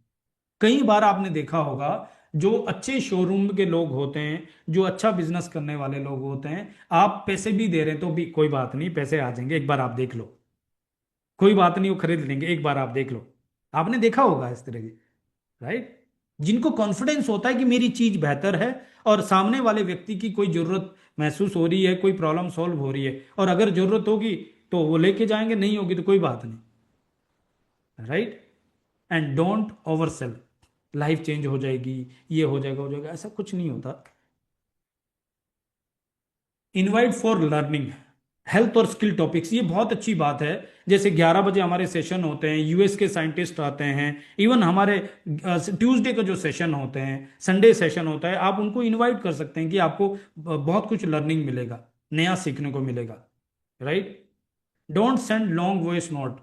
कई बार आपने देखा होगा, जो अच्छे शोरूम के लोग होते हैं, जो अच्छा बिजनेस करने वाले लोग होते हैं, आप पैसे भी दे रहे हैं तो भी कोई बात नहीं, पैसे आ जाएंगे, एक बार आप देख लो, कोई बात नहीं, वो खरीद लेंगे, एक बार आप देख लो। आपने देखा होगा इस तरह की, राइट। जिनको कॉन्फिडेंस होता है कि मेरी चीज बेहतर है और सामने वाले व्यक्ति की कोई जरूरत महसूस हो रही है, कोई प्रॉब्लम सॉल्व हो रही है, और अगर जरूरत होगी तो वो लेके जाएंगे, नहीं होगी तो कोई बात नहीं, right. And don't over cell, life change हो जाएगी, ये हो जाएगा, ऐसा कुछ नहीं होता। इनवाइट फॉर लर्निंग, हेल्थ और स्किल टॉपिक्स, ये बहुत अच्छी बात है। जैसे 11 बजे हमारे सेशन होते हैं, यूएस के साइंटिस्ट आते हैं, इवन हमारे ट्यूसडे का जो सेशन होते हैं, संडे सेशन होता है, आप उनको इनवाइट कर सकते हैं कि आपको बहुत कुछ लर्निंग मिलेगा, नया सीखने को मिलेगा, right. Don't send long voice note,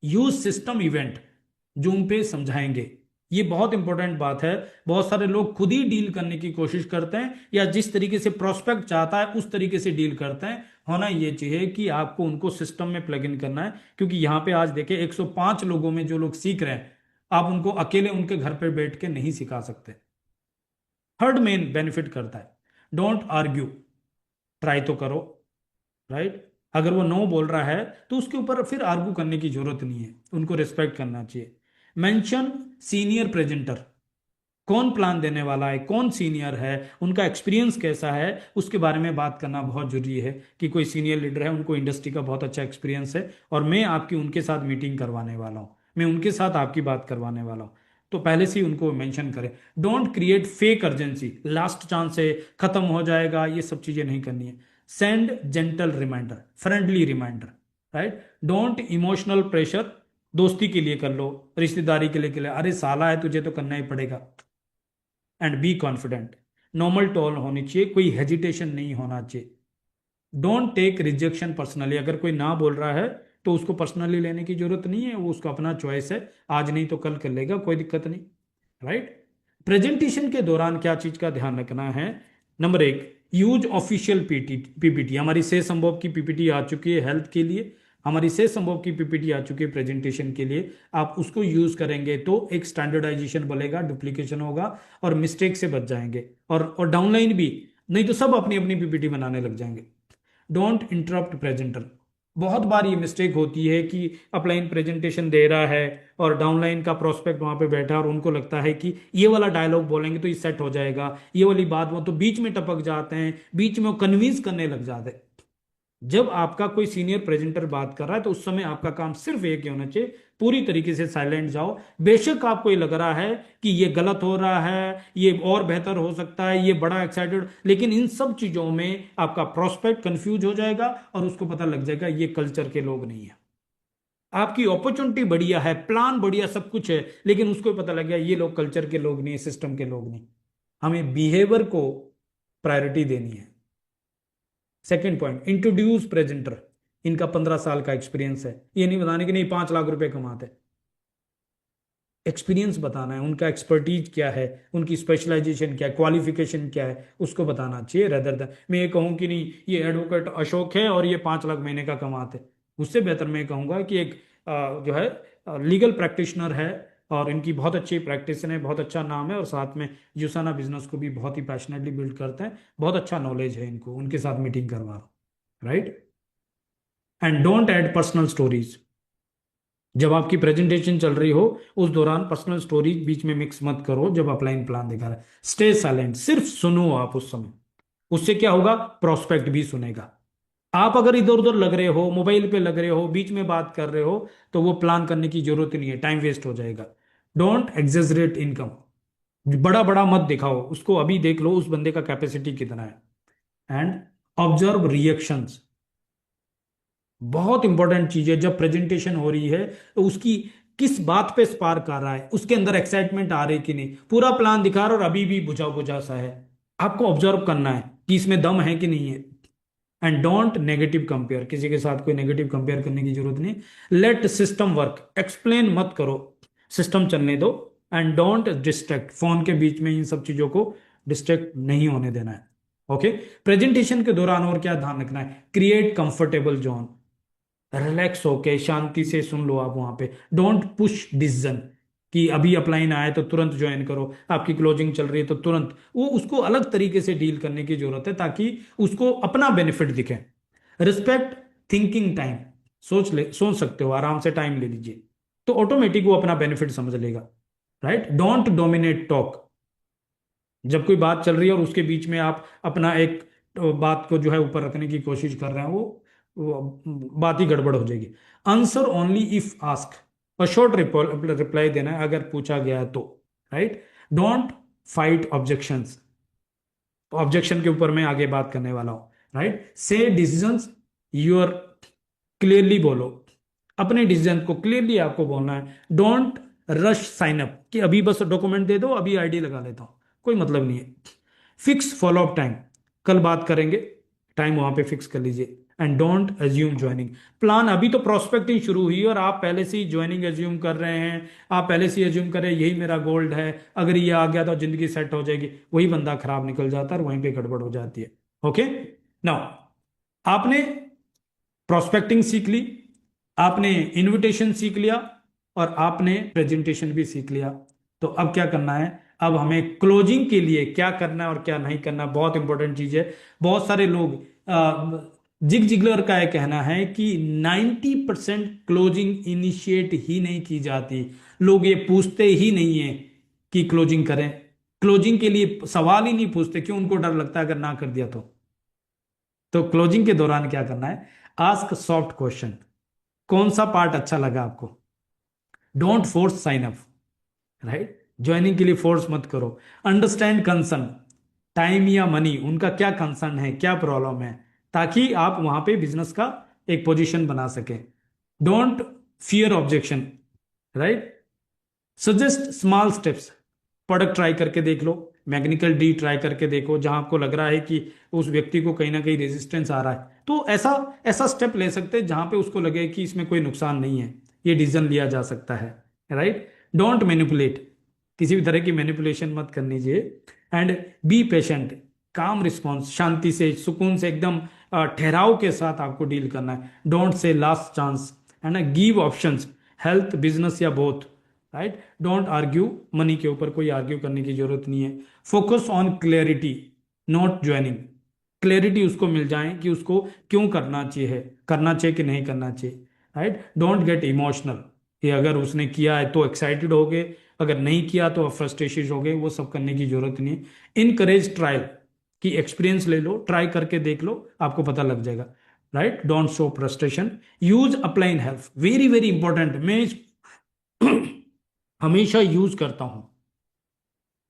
use system event, zoom पे समझाएंगे। ये बहुत इंपॉर्टेंट बात है। बहुत सारे लोग खुद ही डील करने की कोशिश करते हैं, या जिस तरीके से प्रोस्पेक्ट चाहता है उस तरीके से डील करते हैं। होना ये चाहिए कि आपको उनको सिस्टम में प्लग इन करना है, क्योंकि यहाँ पे आज देखे 105 लोगों में जो लोग सीख रहे हैं, आप उनको अकेले उनके घर पे बैठ के नहीं सिखा सकते। थर्ड मेन बेनिफिट करता है, डोंट आर्ग्यू, ट्राई तो करो, राइट। अगर वो नो बोल रहा है तो उसके ऊपर फिर आर्गू करने की जरूरत नहीं है, उनको रिस्पेक्ट करना चाहिए। मेंशन सीनियर प्रेजेंटर, कौन प्लान देने वाला है, कौन सीनियर है, उनका एक्सपीरियंस कैसा है, उसके बारे में बात करना बहुत जरूरी है कि कोई सीनियर लीडर है, उनको इंडस्ट्री का बहुत अच्छा एक्सपीरियंस है और मैं आपकी उनके साथ मीटिंग करवाने वाला हूँ, मैं उनके साथ आपकी बात करवाने वाला हूँ, तो पहले से ही उनको मेंशन करें। Don't create fake urgency, last chance है, खत्म हो जाएगा, ये सब चीजें नहीं करनी है। Send gentle reminder, friendly reminder, right. Don't emotional pressure, दोस्ती के लिए कर लो, रिश्तेदारी के लिए कर लो, अरे साला है तुझे तो करना ही पड़ेगा। And be confident, normal tone होनी चाहिए, कोई हेजिटेशन नहीं होना चाहिए। डोंट टेक रिजेक्शन पर्सनली, अगर कोई ना बोल रहा है तो उसको पर्सनली लेने की जरूरत नहीं है, वो उसका अपना चॉइस है, आज नहीं तो कल कर लेगा, कोई दिक्कत नहीं, राइट। प्रेजेंटेशन के दौरान क्या चीज का ध्यान रखना है, नंबर एक, यूज ऑफिशियल पीपीटी, हमारी से संभव की पीपीटी आ चुकी है हेल्थ के लिए, हमारी से संभव की पीपीटी आ चुकी है प्रेजेंटेशन के लिए, आप उसको यूज करेंगे तो एक स्टैंडर्डाइजेशन बोलेगा, डुप्लीकेशन होगा और मिस्टेक से बच जाएंगे, और डाउनलाइन भी, नहीं तो सब अपनी अपनी पीपीटी बनाने लग जाएंगे। डोंट इंटरप्ट प्रेजेंटर, बहुत बार ये मिस्टेक होती है कि अपलाइन प्रेजेंटेशन दे रहा है और डाउनलाइन का प्रोस्पेक्ट वहां पे बैठा है और उनको लगता है कि ये वाला डायलॉग बोलेंगे तो ये सेट हो जाएगा, ये वाली बात, वो तो बीच में टपक जाते हैं, बीच में वो कन्विंस करने लग जाते हैं। जब आपका कोई सीनियर प्रेजेंटर बात कर रहा है तो उस समय आपका काम सिर्फ एक ही होना चाहिए, पूरी तरीके से साइलेंट जाओ। बेशक आपको ये लग रहा है कि ये गलत हो रहा है, ये और बेहतर हो सकता है, ये बड़ा एक्साइटेड, लेकिन इन सब चीजों में आपका प्रोस्पेक्ट कंफ्यूज हो जाएगा और उसको पता लग जाएगा ये कल्चर के लोग नहीं है। आपकी अपॉर्चुनिटी बढ़िया है, प्लान बढ़िया, सब कुछ है, लेकिन उसको पता लग गया ये लोग कल्चर के लोग नहीं है, सिस्टम के लोग नहीं। हमें बिहेवियर को प्रायोरिटी देनी है। सेकेंड पॉइंट, इंट्रोड्यूस प्रेजेंटर, इनका 15 साल का एक्सपीरियंस है, ये नहीं बताने कि नहीं 5 लाख रुपए कमाते, एक्सपीरियंस बताना है, उनका एक्सपर्टीज क्या है, उनकी स्पेशलाइजेशन क्या है, क्वालिफिकेशन क्या है, उसको बताना चाहिए। रेदर देन मैं ये कहूँ कि नहीं ये एडवोकेट अशोक है और ये 5 लाख महीने का कमाते, उससे बेहतर मैं कहूँगा कि एक जो है लीगल प्रैक्टिशनर है और इनकी बहुत अच्छी प्रैक्टिस है, बहुत अच्छा नाम है, और साथ में यूसाना बिजनेस को भी बहुत ही पैशनेटली बिल्ड करते हैं, बहुत अच्छा नॉलेज है इनको, उनके साथ मीटिंग करवा रहा हूँ, right. And don't add personal stories, जब आपकी प्रेजेंटेशन चल रही हो उस दौरान पर्सनल स्टोरीज बीच में मिक्स मत करो, जब अपलाइन प्लान दिखा रहा है। स्टे साइलेंट, सिर्फ सुनो आप उस समय, उससे क्या होगा, प्रोस्पेक्ट भी सुनेगा। आप अगर इधर उधर लग रहे हो, मोबाइल पे लग रहे हो, बीच में बात कर रहे हो, तो वो प्लान करने की जरूरत ही नहीं है, टाइम वेस्ट हो जाएगा। डोंट एग्जेजरेट इनकम, बड़ा बड़ा मत दिखाओ उसको, अभी देख लो उस बंदे का कैपेसिटी कितना है। एंड ऑब्जर्व रिएक्शंस, बहुत इंपॉर्टेंट चीज है, जब प्रेजेंटेशन हो रही है तो उसकी किस बात पे स्पार्क कर रहा है, उसके अंदर एक्साइटमेंट आ रही कि नहीं, पूरा प्लान दिखा रहा और अभी भी बुझा बुझा सा है, आपको ऑब्जर्व करना है कि इसमें दम है कि नहीं है। एंड डोंट नेगेटिव कंपेयर, किसी के साथ कोई नेगेटिव कंपेयर करने की जरूरत नहीं। लेट सिस्टम वर्क, एक्सप्लेन मत करो, सिस्टम चलने दो। एंड डोंट डिस्ट्रैक्ट, फोन के बीच में इन सब चीजों को डिस्ट्रैक्ट नहीं होने देना है। ओके, प्रेजेंटेशन के दौरान और क्या ध्यान रखना है, क्रिएट कंफर्टेबल जोन, रिलैक्स होके शांति से सुन लो आप वहां पे। डोंट पुश डिसीजन कि अभी अपलाइन आए तो तुरंत ज्वाइन करो, आपकी क्लोजिंग चल रही है तो तुरंत, वो उसको अलग तरीके से डील करने की जरूरत है ताकि उसको अपना बेनिफिट दिखे। रिस्पेक्ट थिंकिंग टाइम, सोच सकते हो, आराम से टाइम ले लीजिए, तो ऑटोमेटिक वो अपना बेनिफिट समझ लेगा, राइट। डोंट डोमिनेट टॉक, जब कोई बात चल रही है और उसके बीच में आप अपना एक बात को जो है ऊपर रखने की कोशिश कर रहे हैं, वो बात ही गड़बड़ हो जाएगी। आंसर ओनली इफ आस्क, और शॉर्ट रिप्लाई देना है अगर पूछा गया है तो, right. Don't fight objections, objection के ऊपर मैं आगे बात करने वाला हूं। राइट। से डिसीजंस योर, क्लियरली बोलो, अपने डिसीजन को क्लियरली आपको बोलना है। डोंट रश साइन अप कि अभी बस डॉक्यूमेंट दे दो, अभी आईडी लगा लेता हूं, कोई मतलब नहीं है। फिक्स फॉलो अप टाइम, कल बात करेंगे, टाइम वहां पे फिक्स कर लीजिए। And don't assume joining plan, अभी तो प्रोस्पेक्टिंग शुरू हुई और आप पहले से ही ज्वाइनिंग एज्यूम कर रहे हैं। आप पहले से एज्यूम कर रहे हैं यही मेरा गोल्ड है, अगर ये आ गया तो जिंदगी सेट हो जाएगी, वही बंदा खराब निकल जाता है और वहीं पे गड़बड़ हो जाती है। ओके, नाउ आपने प्रोस्पेक्टिंग सीख ली, आपने इनविटेशन सीख लिया और आपने प्रेजेंटेशन भी सीख लिया। तो अब क्या करना है, अब हमें क्लोजिंग के लिए क्या करना है और क्या नहीं करना, बहुत इंपॉर्टेंट चीज है। बहुत सारे लोग, जिग जिगलर का यह कहना है कि 90% क्लोजिंग इनिशिएट ही नहीं की जाती। लोग ये पूछते ही नहीं है कि क्लोजिंग करें, क्लोजिंग के लिए सवाल ही नहीं पूछते, क्यों? उनको डर लगता है अगर ना कर दिया तो क्लोजिंग के दौरान क्या करना है, आस्क सॉफ्ट क्वेश्चन। कौन सा पार्ट अच्छा लगा आपको? Don't force sign up, right. Joining के लिए फोर्स मत करो। अंडरस्टैंड कंसर्न, टाइम या मनी, उनका क्या कंसर्न है, क्या प्रॉब्लम है, ताकि आप वहां पे बिजनेस का एक पोजीशन बना सके। Don't fear objection, right. Suggest small steps, product try करके देख लो, मैग्निकल डी ट्राई करके देखो, जहां आपको लग रहा है कि उस व्यक्ति को कहीं ना कहीं रेजिस्टेंस आ रहा है, तो ऐसा ऐसा स्टेप ले सकते हैं जहां पे उसको लगे कि इसमें कोई नुकसान नहीं है, ये डिसीजन लिया जा सकता है, राइट। डोंट मैनिपुलेट, किसी भी तरह की मैनिपुलेशन मत करनी चाहिए। एंड बी पेशेंट, काम रिस्पॉन्स, शांति से सुकून से एकदम ठहराव के साथ आपको डील करना है। डोंट से लास्ट चांस, है ना। गिव ऑप्शंस, हेल्थ बिजनेस या both, right. Don't argue, money के ऊपर कोई आर्ग्यू करने की जरूरत नहीं है। Focus on clarity, not joining. Clarity उसको मिल जाए कि उसको क्यों करना चाहिए, करना चाहिए कि नहीं करना चाहिए, राइट। डोंट गेट इमोशनल, कि अगर उसने किया है तो एक्साइटेड हो गए, अगर नहीं किया तो फ्रस्ट्रेशन हो गए, वो सब करने की जरूरत नहीं है। इनकरेज ट्रायल, कि एक्सपीरियंस ले लो, ट्राई करके देख लो, आपको पता लग जाएगा, right. Don't show frustration. Use अप्लाइन help, very very important, मैं हमेशा यूज करता हूं।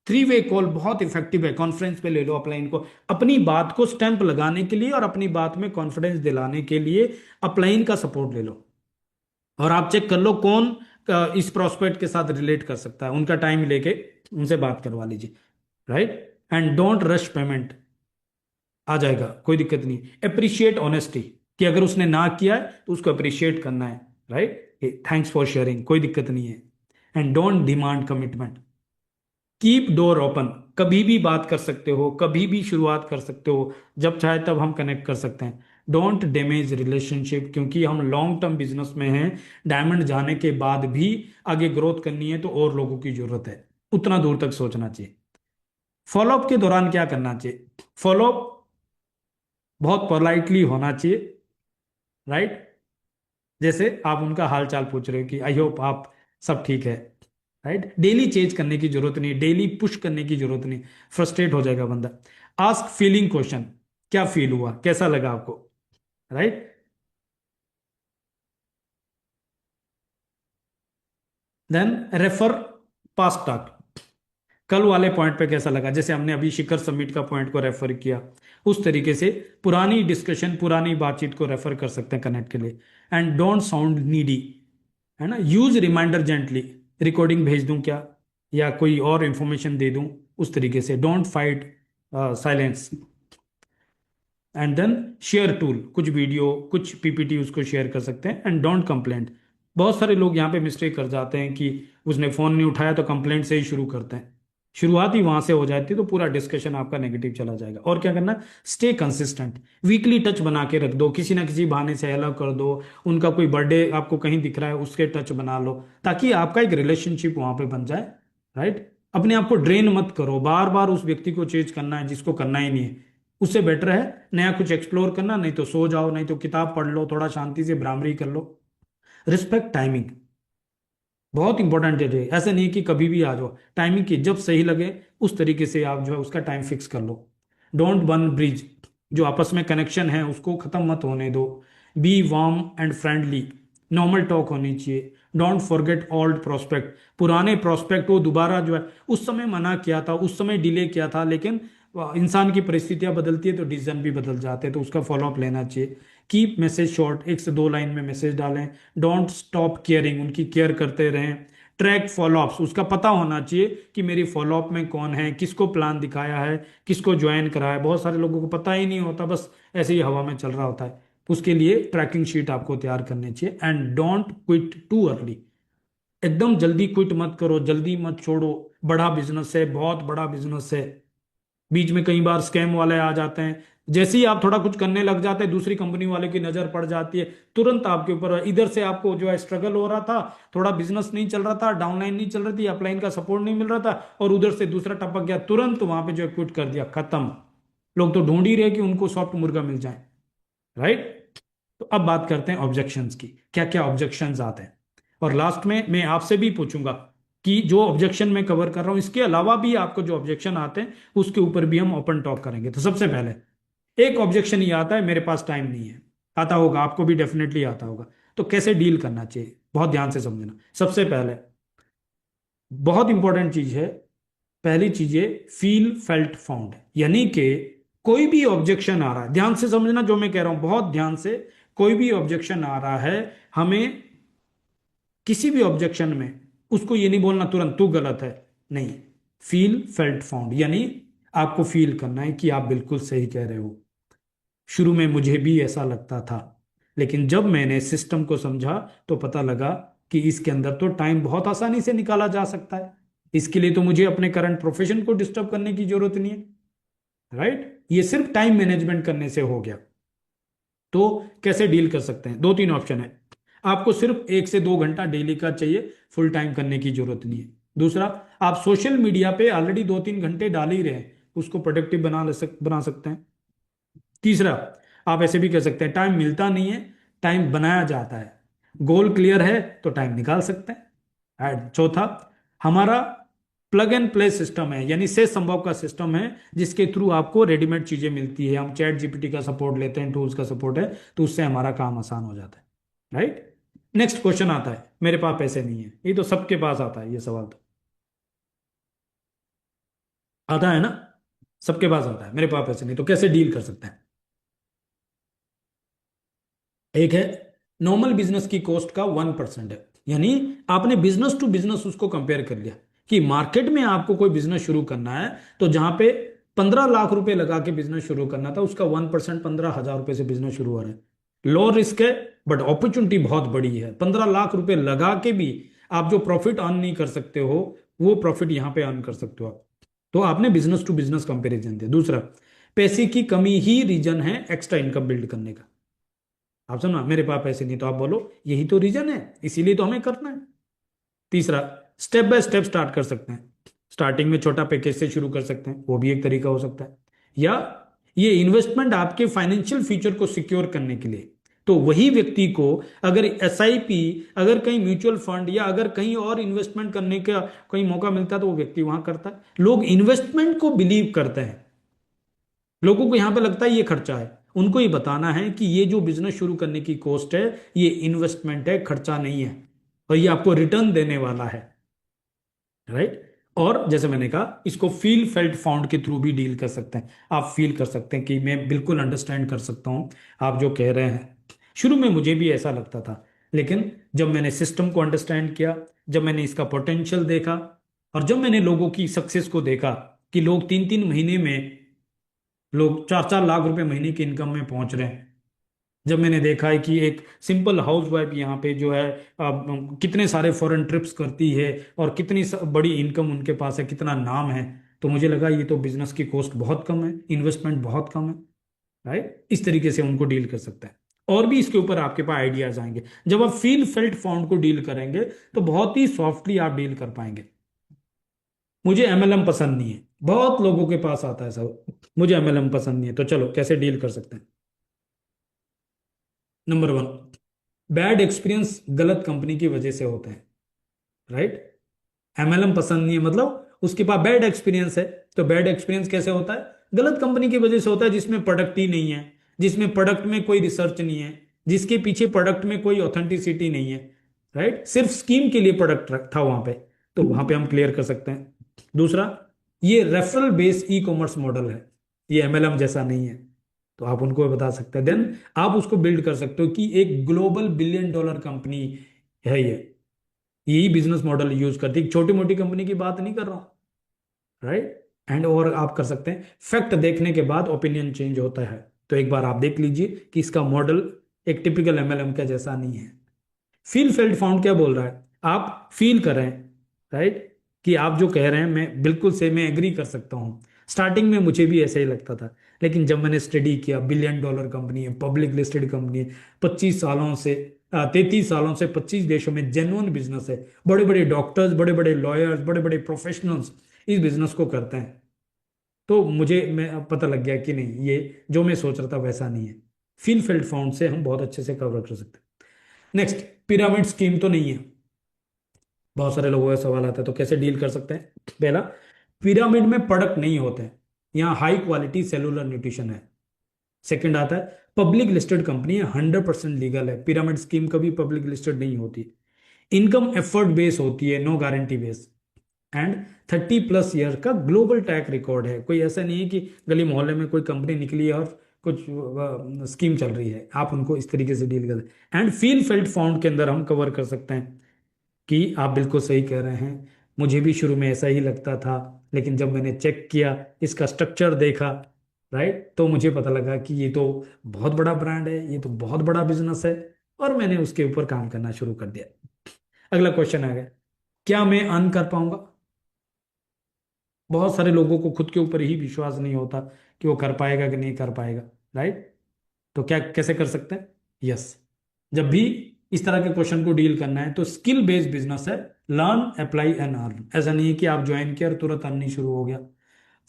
थ्री वे कॉल बहुत इफेक्टिव है, कॉन्फ्रेंस पे ले लो अपलाइन को, अपनी बात को स्टैंप लगाने के लिए और अपनी बात में कॉन्फिडेंस दिलाने के लिए अपलाइन का सपोर्ट ले लो। और आप चेक कर लो कौन इस प्रोस्पेक्ट के साथ रिलेट कर सकता है, उनका टाइम लेके उनसे बात करवा लीजिए, right. And don't rush payment, आ जाएगा कोई दिक्कत नहीं। अप्रिशिएट ऑनेस्टी, कि अगर उसने ना किया है तो उसको अप्रिशिएट करना है, राइट। थैंक्स फॉर शेयरिंग, कोई दिक्कत नहीं है। And don't demand commitment, keep door open, कभी भी बात कर सकते हो, कभी भी शुरुआत कर सकते हो, जब चाहे तब हम कनेक्ट कर सकते हैं। डोंट डैमेज रिलेशनशिप, क्योंकि हम लॉन्ग टर्म बिजनेस में हैं, डायमंड जाने के बाद भी आगे ग्रोथ करनी है तो और लोगों की जरूरत है, उतना दूर तक सोचना चाहिए। फॉलोअप के दौरान क्या करना चाहिए, फॉलोअप बहुत पोलाइटली होना चाहिए, राइट। जैसे आप उनका हाल चाल पूछ रहे हो कि आई होप आप सब ठीक है, राइट। डेली चेंज करने की जरूरत नहीं, डेली पुश करने की जरूरत नहीं, फ्रस्ट्रेट हो जाएगा बंदा। आस्क फीलिंग क्वेश्चन, क्या फील हुआ, कैसा लगा आपको, right. Then refer past talk, कल वाले पॉइंट पे कैसा लगा, जैसे हमने अभी शिखर समिट का पॉइंट को रेफर किया, उस तरीके से पुरानी डिस्कशन, पुरानी बातचीत को रेफर कर सकते हैं कनेक्ट के लिए। एंड डोंट साउंड नीडी, है ना। यूज रिमाइंडर जेंटली, रिकॉर्डिंग भेज दूं क्या, या कोई और इंफॉर्मेशन दे दूं, उस तरीके से। Don't fight silence. And then share tool, कुछ वीडियो कुछ पीपीटी उसको शेयर कर सकते हैं। एंड डोंट कंप्लेंट, बहुत सारे लोग यहाँ पे मिस्टेक कर जाते हैं कि उसने फोन नहीं उठाया तो कंप्लेंट से ही शुरू करते हैं, शुरुआत ही वहां से हो जाती है तो पूरा डिस्कशन आपका नेगेटिव चला जाएगा। और क्या करना, स्टे कंसिस्टेंट, वीकली टच बना के रख दो, किसी ना किसी बहाने से अलग कर दो, उनका कोई बर्थडे आपको कहीं दिख रहा है उसके टच बना लो, ताकि आपका एक रिलेशनशिप वहां पे बन जाए, राइट। अपने आप को ड्रेन मत करो, बार बार उस व्यक्ति को चेंज करना है जिसको करना ही नहीं है, उससे बेटर है नया कुछ एक्सप्लोर करना, नहीं तो सो जाओ, नहीं तो किताब पढ़ लो, थोड़ा शांति से भ्रामरी कर लो। रिस्पेक्ट टाइमिंग, बहुत इंपॉर्टेंट है, ऐसे नहीं कि कभी भी आ जाओ, टाइमिंग की जब सही लगे उस तरीके से आप जो है उसका टाइम फिक्स कर लो। डोंट बर्न ब्रिज, जो आपस में कनेक्शन है उसको खत्म मत होने दो। B warm and friendly, normal talk होनी चाहिए। डोंट फॉरगेट ओल्ड प्रोस्पेक्ट, पुराने प्रोस्पेक्ट वो दोबारा जो है, उस समय मना किया था, उस समय डिले किया था, लेकिन इंसान की परिस्थितियां बदलती है तो डिसीजन भी बदल जाते हैं, तो उसका फॉलोअप लेना चाहिए। कीप मैसेज शॉर्ट, 1 से 2 लाइन में मैसेज डालें। डोंट स्टॉप केयरिंग, उनकी केयर करते रहें। ट्रैक फॉलोअप्स, उसका पता होना चाहिए कि मेरी फॉलोअप में कौन है, किसको प्लान दिखाया है, किसको ज्वाइन करा है। बहुत सारे लोगों को पता ही नहीं होता, बस ऐसे ही हवा में चल रहा होता है। उसके लिए ट्रैकिंग शीट आपको तैयार करनी चाहिए। And don't quit too early, एकदम जल्दी क्विट मत करो, जल्दी मत छोड़ो। बड़ा बिजनेस है, बहुत बड़ा बिजनेस है, बीच में कई बार स्कैम वाले आ जाते हैं। जैसे ही आप थोड़ा कुछ करने लग जाते हैं, दूसरी कंपनी वाले की नजर पड़ जाती है, तुरंत आपके ऊपर, इधर से आपको जो है स्ट्रगल हो रहा था, थोड़ा बिजनेस नहीं चल रहा था, डाउनलाइन नहीं चल रही थी, अपलाइन का सपोर्ट नहीं मिल रहा था, और उधर से दूसरा टपक गया, तुरंत वहां पे जो है क्विट कर दिया, खत्म। लोग तो ढूंढ ही रहे कि उनको सॉफ्ट मुर्गा मिल जाए, राइट। तो अब बात करते हैं ऑब्जेक्शंस की, क्या क्या ऑब्जेक्शंस आते हैं। और लास्ट में मैं आपसे भी पूछूंगा कि जो ऑब्जेक्शन मैं कवर कर रहा हूं, इसके अलावा भी आपको जो ऑब्जेक्शन आते हैं उसके ऊपर भी हम ओपन टॉक करेंगे। तो सबसे पहले एक ऑब्जेक्शन ये आता है, मेरे पास टाइम नहीं है। आता होगा आपको भी, डेफिनेटली आता होगा। तो कैसे डील करना चाहिए, बहुत ध्यान से समझना। सबसे पहले बहुत इंपॉर्टेंट चीज है, पहली चीज है फील फेल्ट फाउंड, यानी कि कोई भी ऑब्जेक्शन आ रहा है, ध्यान से समझना जो मैं कह रहा हूं, बहुत ध्यान से। कोई भी ऑब्जेक्शन आ रहा है, हमें किसी भी ऑब्जेक्शन में उसको ये नहीं बोलना तुरंत तू गलत है, नहीं। फील फेल्ट फाउंड, यानी आपको फील करना है कि आप बिल्कुल सही कह रहे हो। शुरू में मुझे भी ऐसा लगता था, लेकिन जब मैंने सिस्टम को समझा तो पता लगा कि इसके अंदर तो टाइम बहुत आसानी से निकाला जा सकता है। इसके लिए तो मुझे अपने करंट प्रोफेशन को डिस्टर्ब करने की जरूरत नहीं है, राइट। ये सिर्फ टाइम मैनेजमेंट करने से हो गया। तो कैसे डील कर सकते हैं, 2-3 ऑप्शन है। आपको सिर्फ 1 से 2 घंटा डेली का चाहिए, फुल टाइम करने की जरूरत नहीं है। दूसरा, आप सोशल मीडिया पे ऑलरेडी 2-3 घंटे डाल ही रहे हैं, उसको प्रोडक्टिव बना सकते हैं। तीसरा, आप ऐसे भी कह सकते हैं टाइम मिलता नहीं है, टाइम बनाया जाता है। गोल क्लियर है तो टाइम निकाल सकते हैं। And चौथा, हमारा प्लग एंड प्ले सिस्टम है, यानी से संभव का सिस्टम है, जिसके थ्रू आपको रेडीमेड चीजें मिलती है। हम चैट जीपीटी का सपोर्ट लेते हैं, टूल्स का सपोर्ट है, तो उससे हमारा काम आसान हो जाता है, राइट। नेक्स्ट क्वेश्चन आता है, मेरे पास पैसे नहीं है। ये तो सबके पास आता है, ये सवाल तो आता है ना, सबके पास आता है, मेरे पास पैसे नहीं, तो कैसे डील कर सकते हैं। एक है, नॉर्मल बिजनेस की कॉस्ट का 1% है, यानी आपने बिजनेस टू बिजनेस उसको कंपेयर कर लिया कि मार्केट में आपको कोई बिजनेस शुरू करना है, तो जहां पे 15 लाख रुपए लगा के बिजनेस शुरू करना था, उसका 1%, 15,000 रुपए से बिजनेस शुरू हो रहा है। लो रिस्क है, बट अपॉर्चुनिटी बहुत बड़ी है। 15 लाख रुपए लगा के भी आप जो प्रॉफिट अर्न नहीं कर सकते हो, वो प्रॉफिट यहां पे अर्न कर सकते हो आप। तो आपने बिजनेस टू बिजनेस कंपेरिजन दिया। दूसरा, पैसे की कमी ही रीजन है एक्स्ट्रा इनकम बिल्ड करने का। आप सुनो, मेरे पास पैसे नहीं, तो आप बोलो यही तो रीजन है, इसीलिए तो हमें करना है। तीसरा, स्टेप बाय स्टेप स्टार्ट कर सकते हैं। स्टार्टिंग में छोटा पैकेज से शुरू कर सकते हैं, वो भी एक तरीका हो सकता है। या ये इन्वेस्टमेंट आपके फाइनेंशियल फ्यूचर को सिक्योर करने के लिए, तो वही व्यक्ति को अगर एसआईपी, अगर कहीं म्यूचुअल फंड या अगर कहीं और इन्वेस्टमेंट करने का कहीं मौका मिलता है, तो वो व्यक्ति वहां करता है। लोग इन्वेस्टमेंट को बिलीव करते हैं, लोगों को यहां पे लगता है ये खर्चा है। उनको ये बताना है कि ये जो बिजनेस शुरू करने की कॉस्ट है, ये इन्वेस्टमेंट है, खर्चा नहीं है, और ये आपको रिटर्न देने वाला है, राइट। और जैसे मैंने कहा, इसको फील फेल्ट फाउंड के थ्रू भी डील कर सकते हैं। आप फील कर सकते हैं कि मैं बिल्कुल अंडरस्टैंड कर सकता हूं आप जो कह रहे हैं। शुरू में मुझे भी ऐसा लगता था, लेकिन जब मैंने सिस्टम को अंडरस्टैंड किया, जब मैंने इसका पोटेंशियल देखा, और जब मैंने लोगों की सक्सेस को देखा कि लोग 3-3 महीने में, लोग 4-4 लाख रुपए महीने की इनकम में पहुंच रहे हैं। जब मैंने देखा है कि एक सिंपल हाउस वाइफ यहाँ पे जो है कितने सारे फॉरेन ट्रिप्स करती है, और कितनी बड़ी इनकम उनके पास है, कितना नाम है, तो मुझे लगा ये तो बिजनेस की कॉस्ट बहुत कम है, इन्वेस्टमेंट बहुत कम है, राइट। इस तरीके से उनको डील कर सकते हैं। और भी इसके ऊपर आपके पास आइडियाज आएंगे। जब आप फील फेल्ट फाउंड को डील करेंगे, तो बहुत ही सॉफ्टली आप डील कर पाएंगे। मुझे एमएलएम पसंद नहीं है, बहुत लोगों के पास आता है सब, मुझे एमएलएम पसंद नहीं है, तो चलो कैसे डील कर सकते हैं। नंबर 1, बैड एक्सपीरियंस गलत कंपनी की वजह से होते हैं, राइट। एमएलएम पसंद नहीं है मतलब उसके पास बैड एक्सपीरियंस है। तो बैड एक्सपीरियंस कैसे होता है, गलत कंपनी की वजह से होता है, जिसमें प्रोडक्ट ही नहीं है, जिसमें प्रोडक्ट में कोई रिसर्च नहीं है, जिसके पीछे प्रोडक्ट में कोई ऑथेंटिसिटी नहीं है, राइट। सिर्फ स्कीम के लिए प्रोडक्ट था वहां पे, तो वहां पे हम क्लियर कर सकते हैं। दूसरा, ये referral based e commerce model है, ये एमएलएम जैसा नहीं है। तो आप उनको बता सकते हैं, देन आप उसको बिल्ड कर सकते हो कि एक ग्लोबल $1 बिलियन कंपनी है ये। यही बिजनेस मॉडल यूज करती है, छोटी मोटी कंपनी की बात नहीं कर रहा हूं, राइट। एंड और आप कर सकते हैं, फैक्ट देखने के बाद ओपिनियन चेंज होता है। तो एक बार आप देख लीजिए कि इसका मॉडल एक टिपिकल एमएलएम का जैसा नहीं है। फील फेल्ड फाउंड क्या बोल रहा है, आप फील कर रहे हैं, राइट, कि आप जो कह रहे हैं मैं बिल्कुल से मैं एग्री कर सकता हूं। स्टार्टिंग में मुझे भी ऐसा ही लगता था, लेकिन जब मैंने स्टडी किया, $1 बिलियन कंपनी है, पब्लिक लिस्टेड कंपनी है, 33 सालों से 25 देशों में जेन्युइन बिजनेस है, बड़े बड़े डॉक्टर्स, बड़े बड़े लॉयर्स, बड़े बड़े प्रोफेशनल्स इस बिजनेस को करते हैं। तो मुझे मैं पता लग गया कि नहीं, ये जो मैं सोच रहा था वैसा नहीं है। फील फेल्ड फाउंड से हम बहुत अच्छे से कवर कर सकते हैं। नेक्स्ट, पिरामिड स्कीम तो नहीं है। बहुत सारे लोगों का सवाल आता है, तो कैसे डील कर सकते हैं। पहला, पिरामिड में प्रोडक्ट नहीं होते हैं, यहाँ हाई क्वालिटी सेलुलर न्यूट्रिशन है। सेकंड आता है, पब्लिक लिस्टेड कंपनी है, 100% लीगल है, पिरामिड स्कीम कभी पब्लिक लिस्टेड नहीं होती। इनकम एफर्ट बेस होती है, no guarantee base. And 30+ year का ग्लोबल ट्रैक रिकॉर्ड है, कोई ऐसा नहीं है कि गली मोहल्ले में कोई कंपनी निकली है और कुछ स्कीम चल रही है, आप उनको इस तरीके से डील करें। एंड फील फेल्ड फाउंड के अंदर हम कवर कर सकते हैं कि आप बिल्कुल सही कह रहे हैं, मुझे भी शुरू में ऐसा ही लगता था, लेकिन जब मैंने चेक किया, इसका स्ट्रक्चर देखा, राइट, तो मुझे पता लगा कि ये तो बहुत बड़ा ब्रांड है, ये तो बहुत बड़ा बिजनेस है, और मैंने उसके ऊपर काम करना शुरू कर दिया। अगला क्वेश्चन आ गया, क्या मैं अर्न कर पाऊंगा। बहुत सारे लोगों को खुद के ऊपर ही विश्वास नहीं होता कि वो कर पाएगा कि नहीं कर पाएगा, राइट। तो क्या कैसे कर सकते हैं, यस, जब भी इस तरह के क्वेश्चन को डील करना है तो स्किल बेस्ड बिजनेस है, लर्न अप्लाई एंड अर्न। ऐसा नहीं है कि आप ज्वाइन किया और तुरंत अर्निंग शुरू हो गया।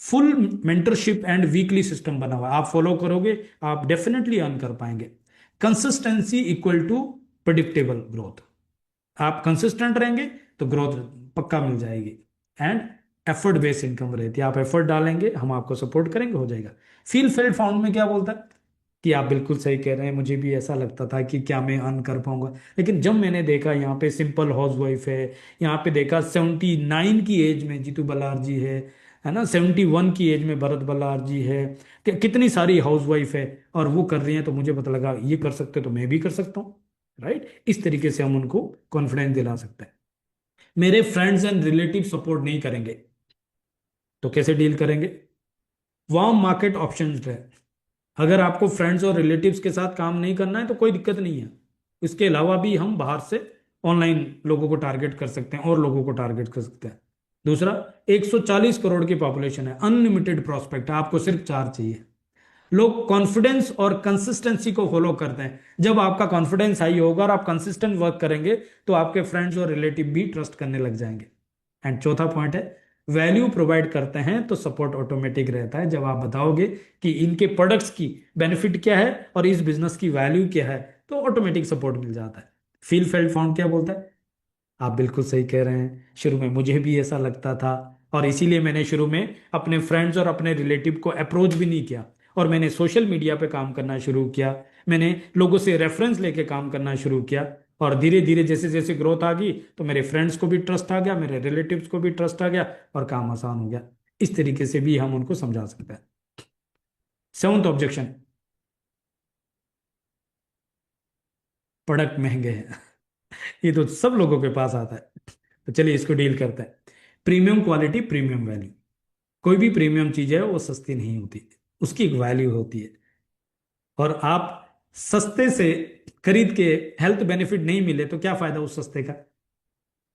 Full mentorship and weekly system बना हुआ है, आप फॉलो करोगे, आप डेफिनेटली अर्न कर पाएंगे। Consistency equal to predictable growth, आप कंसिस्टेंट रहेंगे तो ग्रोथ पक्का मिल जाएगी। एंड एफर्ट बेस्ड इनकम रहती है, आप एफर्ट डालेंगे, हम आपको सपोर्ट करेंगे, हो जाएगा। फील फेल्ड फाउंड में क्या बोलता है कि आप बिल्कुल सही कह रहे हैं, मुझे भी ऐसा लगता था कि क्या मैं अर्न कर पाऊंगा, लेकिन जब मैंने देखा यहाँ पे सिंपल हाउस वाइफ है, यहाँ पे देखा 79 की एज में जीतू बल्लार जी है ना, 71 की एज में भरत बल्लार जी है, कितनी सारी हाउस वाइफ है और वो कर रही हैं, तो मुझे पता लगा ये कर सकते तो मैं भी कर सकता हूँ, राइट। इस तरीके से हम उनको कॉन्फिडेंस दिला सकते हैं। मेरे फ्रेंड्स एंड रिलेटिव सपोर्ट नहीं करेंगे, तो कैसे डील करेंगे। वार्म मार्केट ऑप्शंस है, अगर आपको फ्रेंड्स और रिलेटिव्स के साथ काम नहीं करना है तो कोई दिक्कत नहीं है, इसके अलावा भी हम बाहर से ऑनलाइन लोगों को टारगेट कर सकते हैं और लोगों को टारगेट कर सकते हैं। दूसरा, 140 करोड़ की पॉपुलेशन है, अनलिमिटेड प्रोस्पेक्ट है, आपको सिर्फ चार चाहिए। लोग कॉन्फिडेंस और कंसिस्टेंसी को फॉलो करते हैं, जब आपका कॉन्फिडेंस हाई होगा और आप कंसिस्टेंट वर्क करेंगे तो आपके फ्रेंड्स और रिलेटिव भी ट्रस्ट करने लग जाएंगे। एंड चौथा पॉइंट है, वैल्यू प्रोवाइड करते हैं तो सपोर्ट ऑटोमेटिक रहता है, जब आप बताओगे कि इनके प्रोडक्ट्स की बेनिफिट क्या है और इस बिजनेस की वैल्यू क्या है, तो ऑटोमेटिक सपोर्ट मिल जाता है। फील फेल्ड फाउंड क्या बोलता है, आप बिल्कुल सही कह रहे हैं, शुरू में मुझे भी ऐसा लगता था, और इसीलिए मैंने शुरू में अपने फ्रेंड्स और अपने रिलेटिव को अप्रोच भी नहीं किया, और मैंने सोशल मीडिया पे काम करना शुरू किया, मैंने लोगों से रेफरेंस लेके काम करना शुरू किया, और धीरे धीरे जैसे जैसे ग्रोथ आ गई तो मेरे फ्रेंड्स को भी ट्रस्ट आ गया, मेरे रिलेटिव्स को भी ट्रस्ट आ गया, और काम आसान हो गया। इस तरीके से भी हम उनको समझा सकते हैं। सेवंथ ऑब्जेक्शन, प्रोडक्ट महंगे हैं। ये तो सब लोगों के पास आता है, तो चलिए इसको डील करते हैं। Premium quality, premium value. कोई भी प्रीमियम चीज है वो सस्ती नहीं होती, उसकी एक वैल्यू होती है, और आप सस्ते से खरीद के हेल्थ बेनिफिट नहीं मिले तो क्या फायदा उस सस्ते का,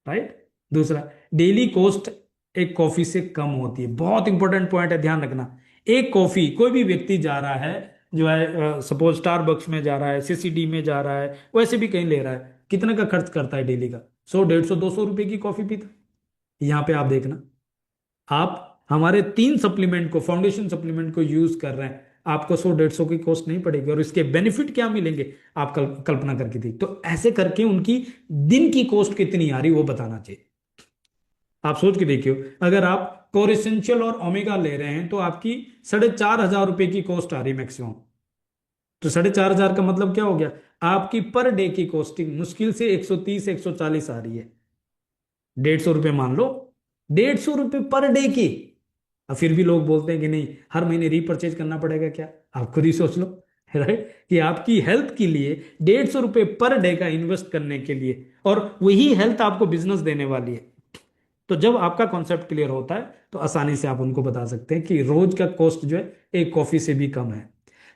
राइट। दूसरा, डेली कॉस्ट एक कॉफी से कम होती है, बहुत इंपॉर्टेंट पॉइंट है, ध्यान रखना। एक कॉफी कोई भी व्यक्ति जा रहा है, जो है सपोज स्टारबक्स में जा रहा है, सीसीडी में जा रहा है, वैसे भी कहीं ले रहा है, कितने का खर्च करता है डेली का, 100, 150, 200 रुपए की कॉफी पीता है। यहाँ पे आप देखना, आप हमारे 3 सप्लीमेंट को, फाउंडेशन सप्लीमेंट को यूज कर रहे हैं, आपको 100, 150 की कॉस्ट नहीं पड़ेगी, और इसके बेनिफिट क्या मिलेंगे आप कल्पना करके थी, तो ऐसे करके उनकी दिन की कॉस्ट कितनी आ रही वो बताना चाहिए। आप सोच के देखियो, अगर आप कोर एसेंशियल और ओमेगा ले रहे हैं तो आपकी 4,500 रुपए की कॉस्ट आ रही मैक्सिमम, तो 4,500 का मतलब क्या हो गया, आपकी पर डे की कॉस्टिंग मुश्किल से 130 140 आ रही है। 150 रुपये मान लो, 150 रुपये पर डे की, अब फिर भी लोग बोलते हैं कि नहीं, हर महीने रीपरचेज करना पड़ेगा क्या? आप खुद ही सोच लो, राइट, कि आपकी हेल्थ के लिए 150 रुपये पर डे का इन्वेस्ट करने के लिए, और वही हेल्थ आपको बिजनेस देने वाली है। तो जब आपका कॉन्सेप्ट क्लियर होता है तो आसानी से आप उनको बता सकते हैं कि रोज का कॉस्ट जो है एक कॉफी से भी कम है।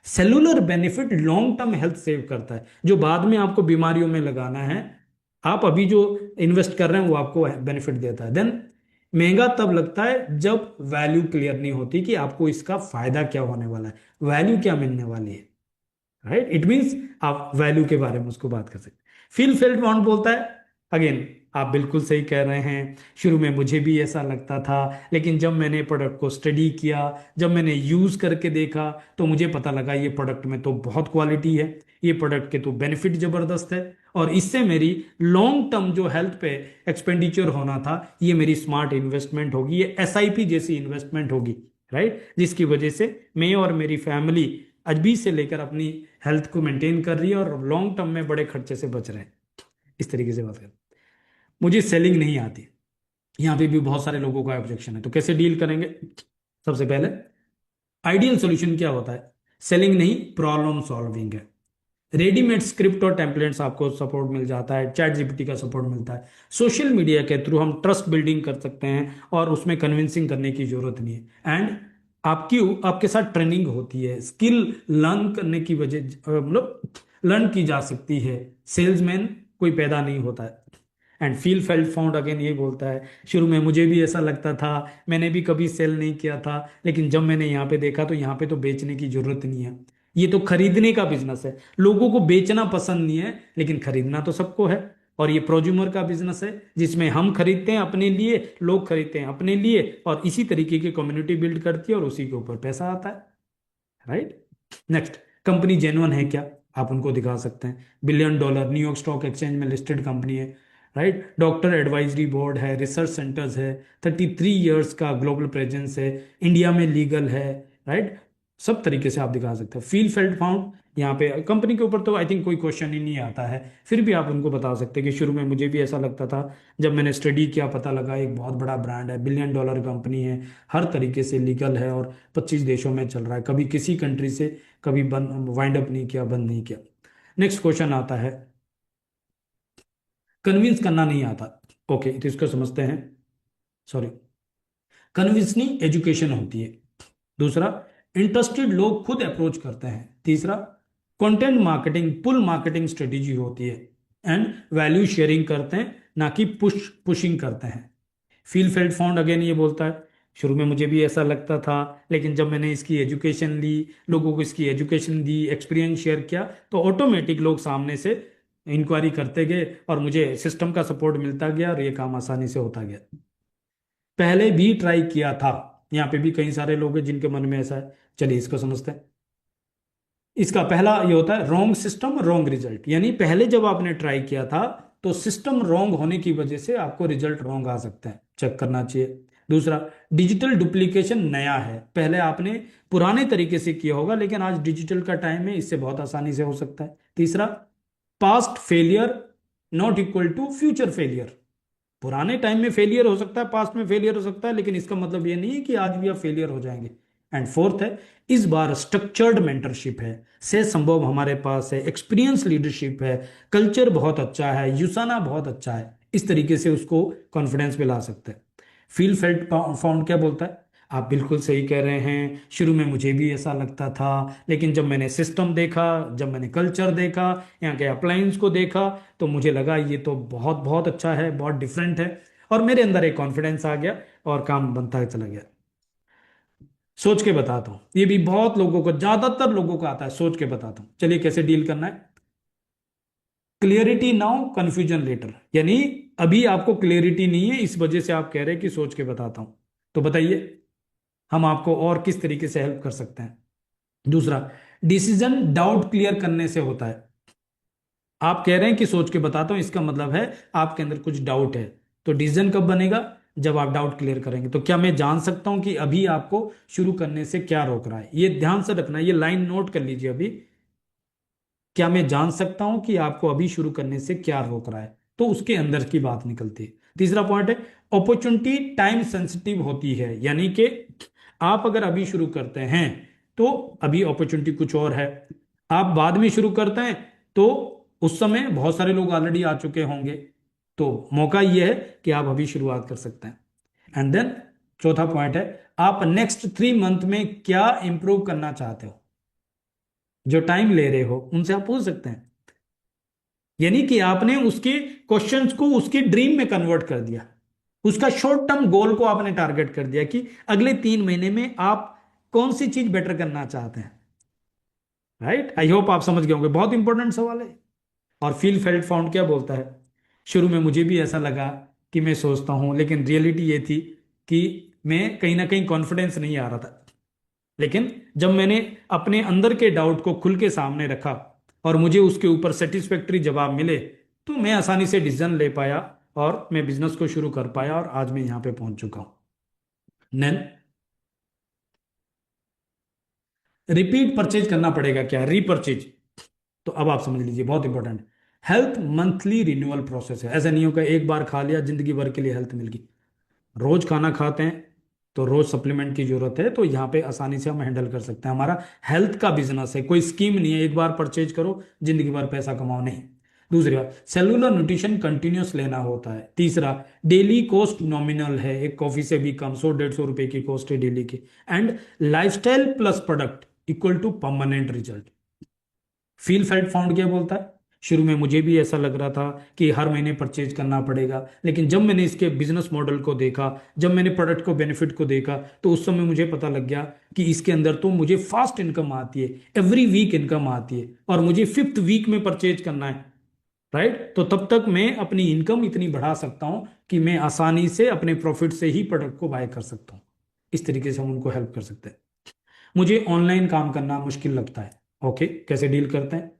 Cellular benefit long term health save करता है, जो बाद में आपको बीमारियों में लगाना है, आप अभी जो इन्वेस्ट कर रहे हैं वो आपको बेनिफिट देता है। देन महंगा तब लगता है जब वैल्यू क्लियर नहीं होती कि आपको इसका फायदा क्या होने वाला है, वैल्यू क्या मिलने वाली है, राइट। इट मीन्स आप वैल्यू के बारे में उसको बात कर सकते हैं। फील फेल्ट वांट बोलता है, अगेन आप बिल्कुल सही कह रहे हैं, शुरू में मुझे भी ऐसा लगता था, लेकिन जब मैंने प्रोडक्ट को स्टडी किया, जब मैंने यूज करके देखा, तो मुझे पता लगा ये प्रोडक्ट में तो बहुत क्वालिटी है, ये प्रोडक्ट के तो बेनिफिट जबरदस्त है, और इससे मेरी लॉन्ग टर्म जो हेल्थ पे एक्सपेंडिचर होना था, ये मेरी स्मार्ट इन्वेस्टमेंट होगी, ये एसआईपी जैसी इन्वेस्टमेंट होगी, राइट, जिसकी वजह से मैं और मेरी फैमिली अभी से लेकर अपनी हेल्थ को मेंटेन कर रही है और लॉन्ग टर्म में बड़े खर्चे से बच रहे हैं। इस तरीके से बात करें। मुझे सेलिंग नहीं आती, यहाँ पे भी बहुत सारे लोगों का ऑब्जेक्शन है, तो कैसे डील करेंगे? सबसे पहले आइडियल सॉल्यूशन क्या होता है? सेलिंग नहीं, प्रॉब्लम सॉल्विंग है। रेडीमेड स्क्रिप्ट और टेम्पलेट्स आपको सपोर्ट मिल जाता है, चैट जीपीटी का सपोर्ट मिलता है, सोशल मीडिया के थ्रू हम ट्रस्ट बिल्डिंग कर सकते हैं और उसमें कन्विंसिंग करने की जरूरत नहीं है। एंड आपकी आपके साथ ट्रेनिंग होती है, स्किल लर्न करने की वजह मतलब लर्न की जा सकती है, सेल्समैन कोई पैदा नहीं होता है। And feel felt found again ये बोलता है, शुरू में मुझे भी ऐसा लगता था, मैंने भी कभी सेल नहीं किया था, लेकिन जब मैंने यहाँ पे देखा तो यहाँ पे तो बेचने की जरूरत नहीं है, ये तो खरीदने का बिजनेस है, लोगों को बेचना पसंद नहीं है लेकिन खरीदना तो सबको है। और ये प्रोज्यूमर का बिजनेस है, जिसमें हम खरीदते हैं अपने लिए, लोग खरीदते हैं अपने लिए, और इसी तरीके की कम्युनिटी बिल्ड करती है और उसी के ऊपर पैसा आता है, राइट। नेक्स्ट, कंपनी जेन्युइन है क्या? आप उनको दिखा सकते हैं, $1 बिलियन न्यूयॉर्क स्टॉक एक्सचेंज में लिस्टेड कंपनी है, राइट, डॉक्टर एडवाइजरी बोर्ड है, रिसर्च सेंटर्स है, 33 ईयर्स का ग्लोबल प्रेजेंस है, इंडिया में लीगल है, राइट, सब तरीके से आप दिखा सकते हैं। फील फेल्ट फाउंड, यहाँ पे कंपनी के ऊपर तो आई थिंक कोई क्वेश्चन ही नहीं आता है, फिर भी आप उनको बता सकते हैं कि शुरू में मुझे भी ऐसा लगता था, जब मैंने स्टडी किया पता लगा एक बहुत बड़ा ब्रांड है, $1 बिलियन कंपनी है, हर तरीके से लीगल है और 25 देशों में चल रहा है, कभी किसी कंट्री से कभी बंद वाइंड अप नहीं किया, बंद नहीं किया। नेक्स्ट क्वेश्चन आता है, कन्विंस करना नहीं आता। ओके, तो इसको समझते हैं। सॉरी, कन्विंसिंग एजुकेशन होती है। दूसरा, इंटरेस्टेड लोग खुद अप्रोच करते हैं। तीसरा, content marketing pull marketing strategy होती है। एंड वैल्यू शेयरिंग करते हैं, ना कि पुशिंग करते हैं। फील फेल्ट फाउंड अगेन ये बोलता है, शुरू में मुझे भी ऐसा लगता था, लेकिन जब मैंने इसकी एजुकेशन ली, लोगों को इसकी एजुकेशन दी, एक्सपीरियंस शेयर किया, तो ऑटोमेटिक लोग सामने से इंक्वायरी करते गए और मुझे सिस्टम का सपोर्ट मिलता गया और ये काम आसानी से होता गया। पहले भी ट्राई किया था, यहाँ पे भी कई सारे लोग हैं जिनके मन में ऐसा है। चलिए इसको समझते हैं। इसका पहला ये होता है रॉन्ग सिस्टम रॉन्ग रिजल्ट, यानी पहले जब आपने ट्राई किया था तो सिस्टम रॉन्ग होने की वजह से आपको रिजल्ट रॉन्ग आ सकता है, चेक करना चाहिए। दूसरा, डिजिटल डुप्लीकेशन नया है, पहले आपने पुराने तरीके से किया होगा लेकिन आज डिजिटल का टाइम है, इससे बहुत आसानी से हो सकता है। तीसरा, past failure not equal to future failure, पुराने टाइम में फेलियर हो सकता है, पास्ट में फेलियर हो सकता है, लेकिन इसका मतलब ये नहीं है कि आज भी आप फेलियर हो जाएंगे। एंड फोर्थ है, इस बार स्ट्रक्चर्ड मेंटरशिप है, से संभव हमारे पास है, एक्सपीरियंस लीडरशिप है, कल्चर बहुत अच्छा है, यूसाना बहुत अच्छा है, इस तरीके से उसको कॉन्फिडेंस में ला सकते हैं। फील फेल्ट फाउंड क्या बोलता है, आप बिल्कुल सही कह रहे हैं, शुरू में मुझे भी ऐसा लगता था, लेकिन जब मैंने सिस्टम देखा, जब मैंने कल्चर देखा, यहाँ के अप्लायंस को देखा, तो मुझे लगा ये तो बहुत बहुत अच्छा है, बहुत डिफरेंट है, और मेरे अंदर एक कॉन्फिडेंस आ गया और काम बनता चला गया। सोच के बताता हूँ, ये भी बहुत लोगों को, ज्यादातर लोगों को आता है, सोच के बताता हूँ। चलिए कैसे डील करना है। क्लियरिटी नाउ कंफ्यूजन लेटर, यानी अभी आपको क्लियरिटी नहीं है, इस वजह से आप कह रहे हैं कि सोच के बताता हूं, तो बताइए हम आपको और किस तरीके से हेल्प कर सकते हैं। दूसरा, डिसीजन डाउट क्लियर करने से होता है, आप कह रहे हैं कि सोच के बताता हूं, इसका मतलब है आपके अंदर कुछ डाउट है, तो डिसीजन कब बनेगा, जब आप डाउट क्लियर करेंगे। तो क्या मैं जान सकता हूं कि अभी आपको शुरू करने से क्या रोक रहा है? ये ध्यान से रखना, ये लाइन नोट कर लीजिए अभी, क्या मैं जान सकता हूं कि आपको अभी शुरू करने से क्या रोक रहा है, तो उसके अंदर की बात निकलती है। तीसरा पॉइंट है, अपॉर्चुनिटी टाइम सेंसिटिव होती है, यानी कि आप अगर अभी शुरू करते हैं तो अभी अपॉर्चुनिटी कुछ और है, आप बाद में शुरू करते हैं तो उस समय बहुत सारे लोग ऑलरेडी आ चुके होंगे। तो मौका यह है कि आप अभी शुरुआत कर सकते हैं। एंड देन चौथा पॉइंट है, आप नेक्स्ट 3 मंथ में क्या इंप्रूव करना चाहते हो, जो टाइम ले रहे हो उनसे आप पूछ सकते हैं। यानी कि आपने उसके क्वेश्चंस को उसकी ड्रीम में कन्वर्ट कर दिया, उसका शॉर्ट टर्म गोल को आपने टारगेट कर दिया कि अगले 3 महीने में आप कौन सी चीज बेटर करना चाहते हैं। राइट, आई होप आप समझ गए होंगे, बहुत इंपॉर्टेंट सवाल है। और फील फेल्ट फाउंड क्या बोलता है, शुरू में मुझे भी ऐसा लगा कि मैं सोचता हूं, लेकिन रियलिटी ये थी कि मैं कहीं ना कहीं कॉन्फिडेंस नहीं आ रहा था। लेकिन जब मैंने अपने अंदर के डाउट को खुल के सामने रखा और मुझे उसके ऊपर सेटिस्फैक्ट्री जवाब मिले, तो मैं आसानी से डिसीजन ले पाया और मैं बिजनेस को शुरू कर पाया और आज मैं यहां पे पहुंच चुका हूं। नेन रिपीट परचेज करना पड़ेगा, क्या रीपरचेज, तो अब आप समझ लीजिए, बहुत important. Health monthly renewal process है, ऐसा नहीं होगा एक बार खा लिया जिंदगी भर के लिए हेल्थ मिल गई। रोज खाना खाते हैं तो रोज सप्लीमेंट की जरूरत है, तो यहाँ पे आसानी से हम हैंडल कर सकते हैं। हमारा हेल्थ का बिजनेस है, कोई स्कीम नहीं है एक बार परचेज करो जिंदगी भर पैसा कमाओ, नहीं। दूसरी बात, सेलुलर न्यूट्रिशन कंटिन्यूस लेना होता है। तीसरा, डेली कॉस्ट नॉमिनल है, एक कॉफी से भी कम, 100-150 रुपए की कॉस्ट है डेली की। And lifestyle plus product equal to permanent result. Feel felt found क्या बोलता है, शुरू में मुझे भी ऐसा लग रहा था कि हर महीने परचेज करना पड़ेगा, लेकिन जब मैंने इसके बिजनेस मॉडल को देखा, जब मैंने प्रोडक्ट को बेनिफिट को देखा, तो उस समय मुझे पता लग गया कि इसके अंदर तो मुझे फास्ट इनकम आती है, एवरी वीक इनकम आती है, और मुझे 5th वीक में परचेज करना है। राइट, तो तब तक मैं अपनी इनकम इतनी बढ़ा सकता हूं कि मैं आसानी से अपने प्रॉफिट से ही प्रोडक्ट को बाय कर सकता हूं। इस तरीके से हम उनको हेल्प कर सकते हैं। मुझे ऑनलाइन काम करना मुश्किल लगता है। ओके, कैसे डील करते हैं,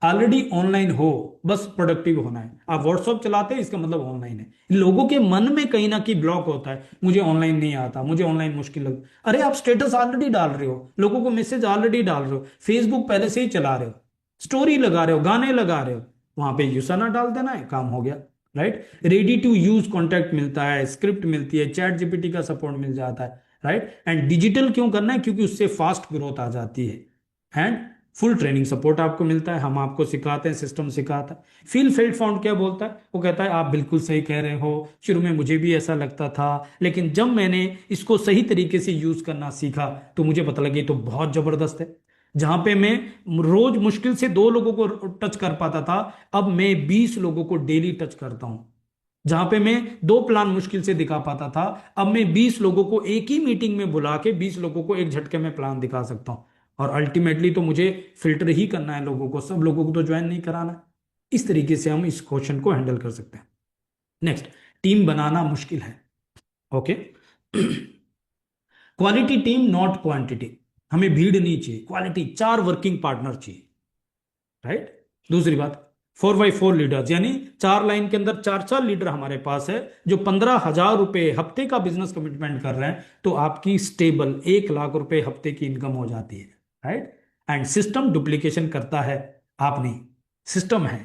ऑलरेडी ऑनलाइन हो, बस प्रोडक्टिव होना है। आप व्हाट्सअप चलाते हैं, इसका मतलब ऑनलाइन है। लोगों के मन में कहीं ना कहीं ब्लॉक होता है, मुझे ऑनलाइन नहीं आता, मुझे ऑनलाइन मुश्किल लगता। अरे आप स्टेटस ऑलरेडी डाल रहे हो, लोगों को मैसेज ऑलरेडी डाल रहे हो, फेसबुक पहले से ही चला रहे हो, स्टोरी लगा रहे हो, गाने लगा रहे हो, वहां पे यूसर डाल देना है, काम हो गया। Right, ready to use contact मिलता है, स्क्रिप्ट मिलती है, चैट जीपीटी का सपोर्ट मिल जाता है। राइट, एंड डिजिटल क्यों करना है, क्योंकि उससे फास्ट ग्रोथ आ जाती है। एंड फुल ट्रेनिंग सपोर्ट आपको मिलता है, हम आपको सिखाते हैं, सिस्टम सिखाता है। फील फेल्ट फाउंड क्या बोलता है, वो कहता है आप बिल्कुल सही कह रहे हो, शुरू में मुझे भी ऐसा लगता था, लेकिन जब मैंने इसको सही तरीके से यूज करना सीखा तो मुझे पता लगी तो बहुत जबरदस्त है। जहां पे मैं रोज मुश्किल से 2 लोगों को टच कर पाता था, अब मैं 20 लोगों को डेली टच करता हूं। जहां पे मैं 2 प्लान मुश्किल से दिखा पाता था, अब मैं 20 लोगों को एक ही मीटिंग में बुला के 20 लोगों को एक झटके में प्लान दिखा सकता हूं। और अल्टीमेटली तो मुझे फिल्टर ही करना है लोगों को, सब लोगों को तो ज्वाइन नहीं कराना। इस तरीके से हम इस क्वेश्चन को हैंडल कर सकते हैं। नेक्स्ट, टीम बनाना मुश्किल है। Okay, quality team not quantity, हमें भीड़ नहीं चाहिए, क्वालिटी, 4 वर्किंग पार्टनर चाहिए। राइट, दूसरी बात, 4x4 लीडर्स, यानी 4 लाइन के अंदर 4 4 लीडर हमारे पास है जो 15,000 रुपए हफ्ते का बिजनेस कमिटमेंट कर रहे हैं, तो आपकी स्टेबल 1 लाख रुपए हफ्ते की इनकम हो जाती है। राइट, एंड सिस्टम डुप्लीकेशन करता है, आप नहीं, सिस्टम है,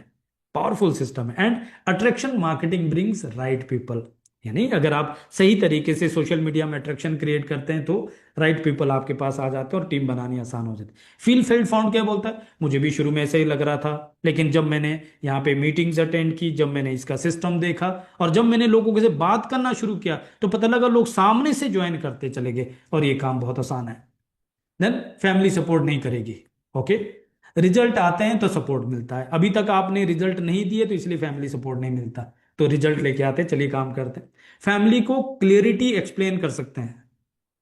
पावरफुल सिस्टम है। And attraction marketing brings right people, यानी अगर आप सही तरीके से सोशल मीडिया में अट्रैक्शन क्रिएट करते हैं तो राइट पीपल आपके पास आ जाते हैं और टीम बनानी आसान हो जाती है। फील फेल्ड फाउंड क्या बोलता है, मुझे भी शुरू में ऐसे ही लग रहा था, लेकिन जब मैंने यहाँ पे मीटिंग्स अटेंड की, जब मैंने इसका सिस्टम देखा और जब मैंने लोगों से बात करना शुरू किया, तो पता लगा लोग सामने से ज्वाइन करते चले गए और ये काम बहुत आसान है। देन फैमिली सपोर्ट नहीं करेगी। ओके, रिजल्ट आते हैं तो सपोर्ट मिलता है, अभी तक आपने रिजल्ट नहीं दिए तो इसलिए फैमिली सपोर्ट नहीं मिलता, तो रिजल्ट लेके आते हैं, चलिए काम करते हैं। फैमिली को क्लियरिटी एक्सप्लेन कर सकते हैं,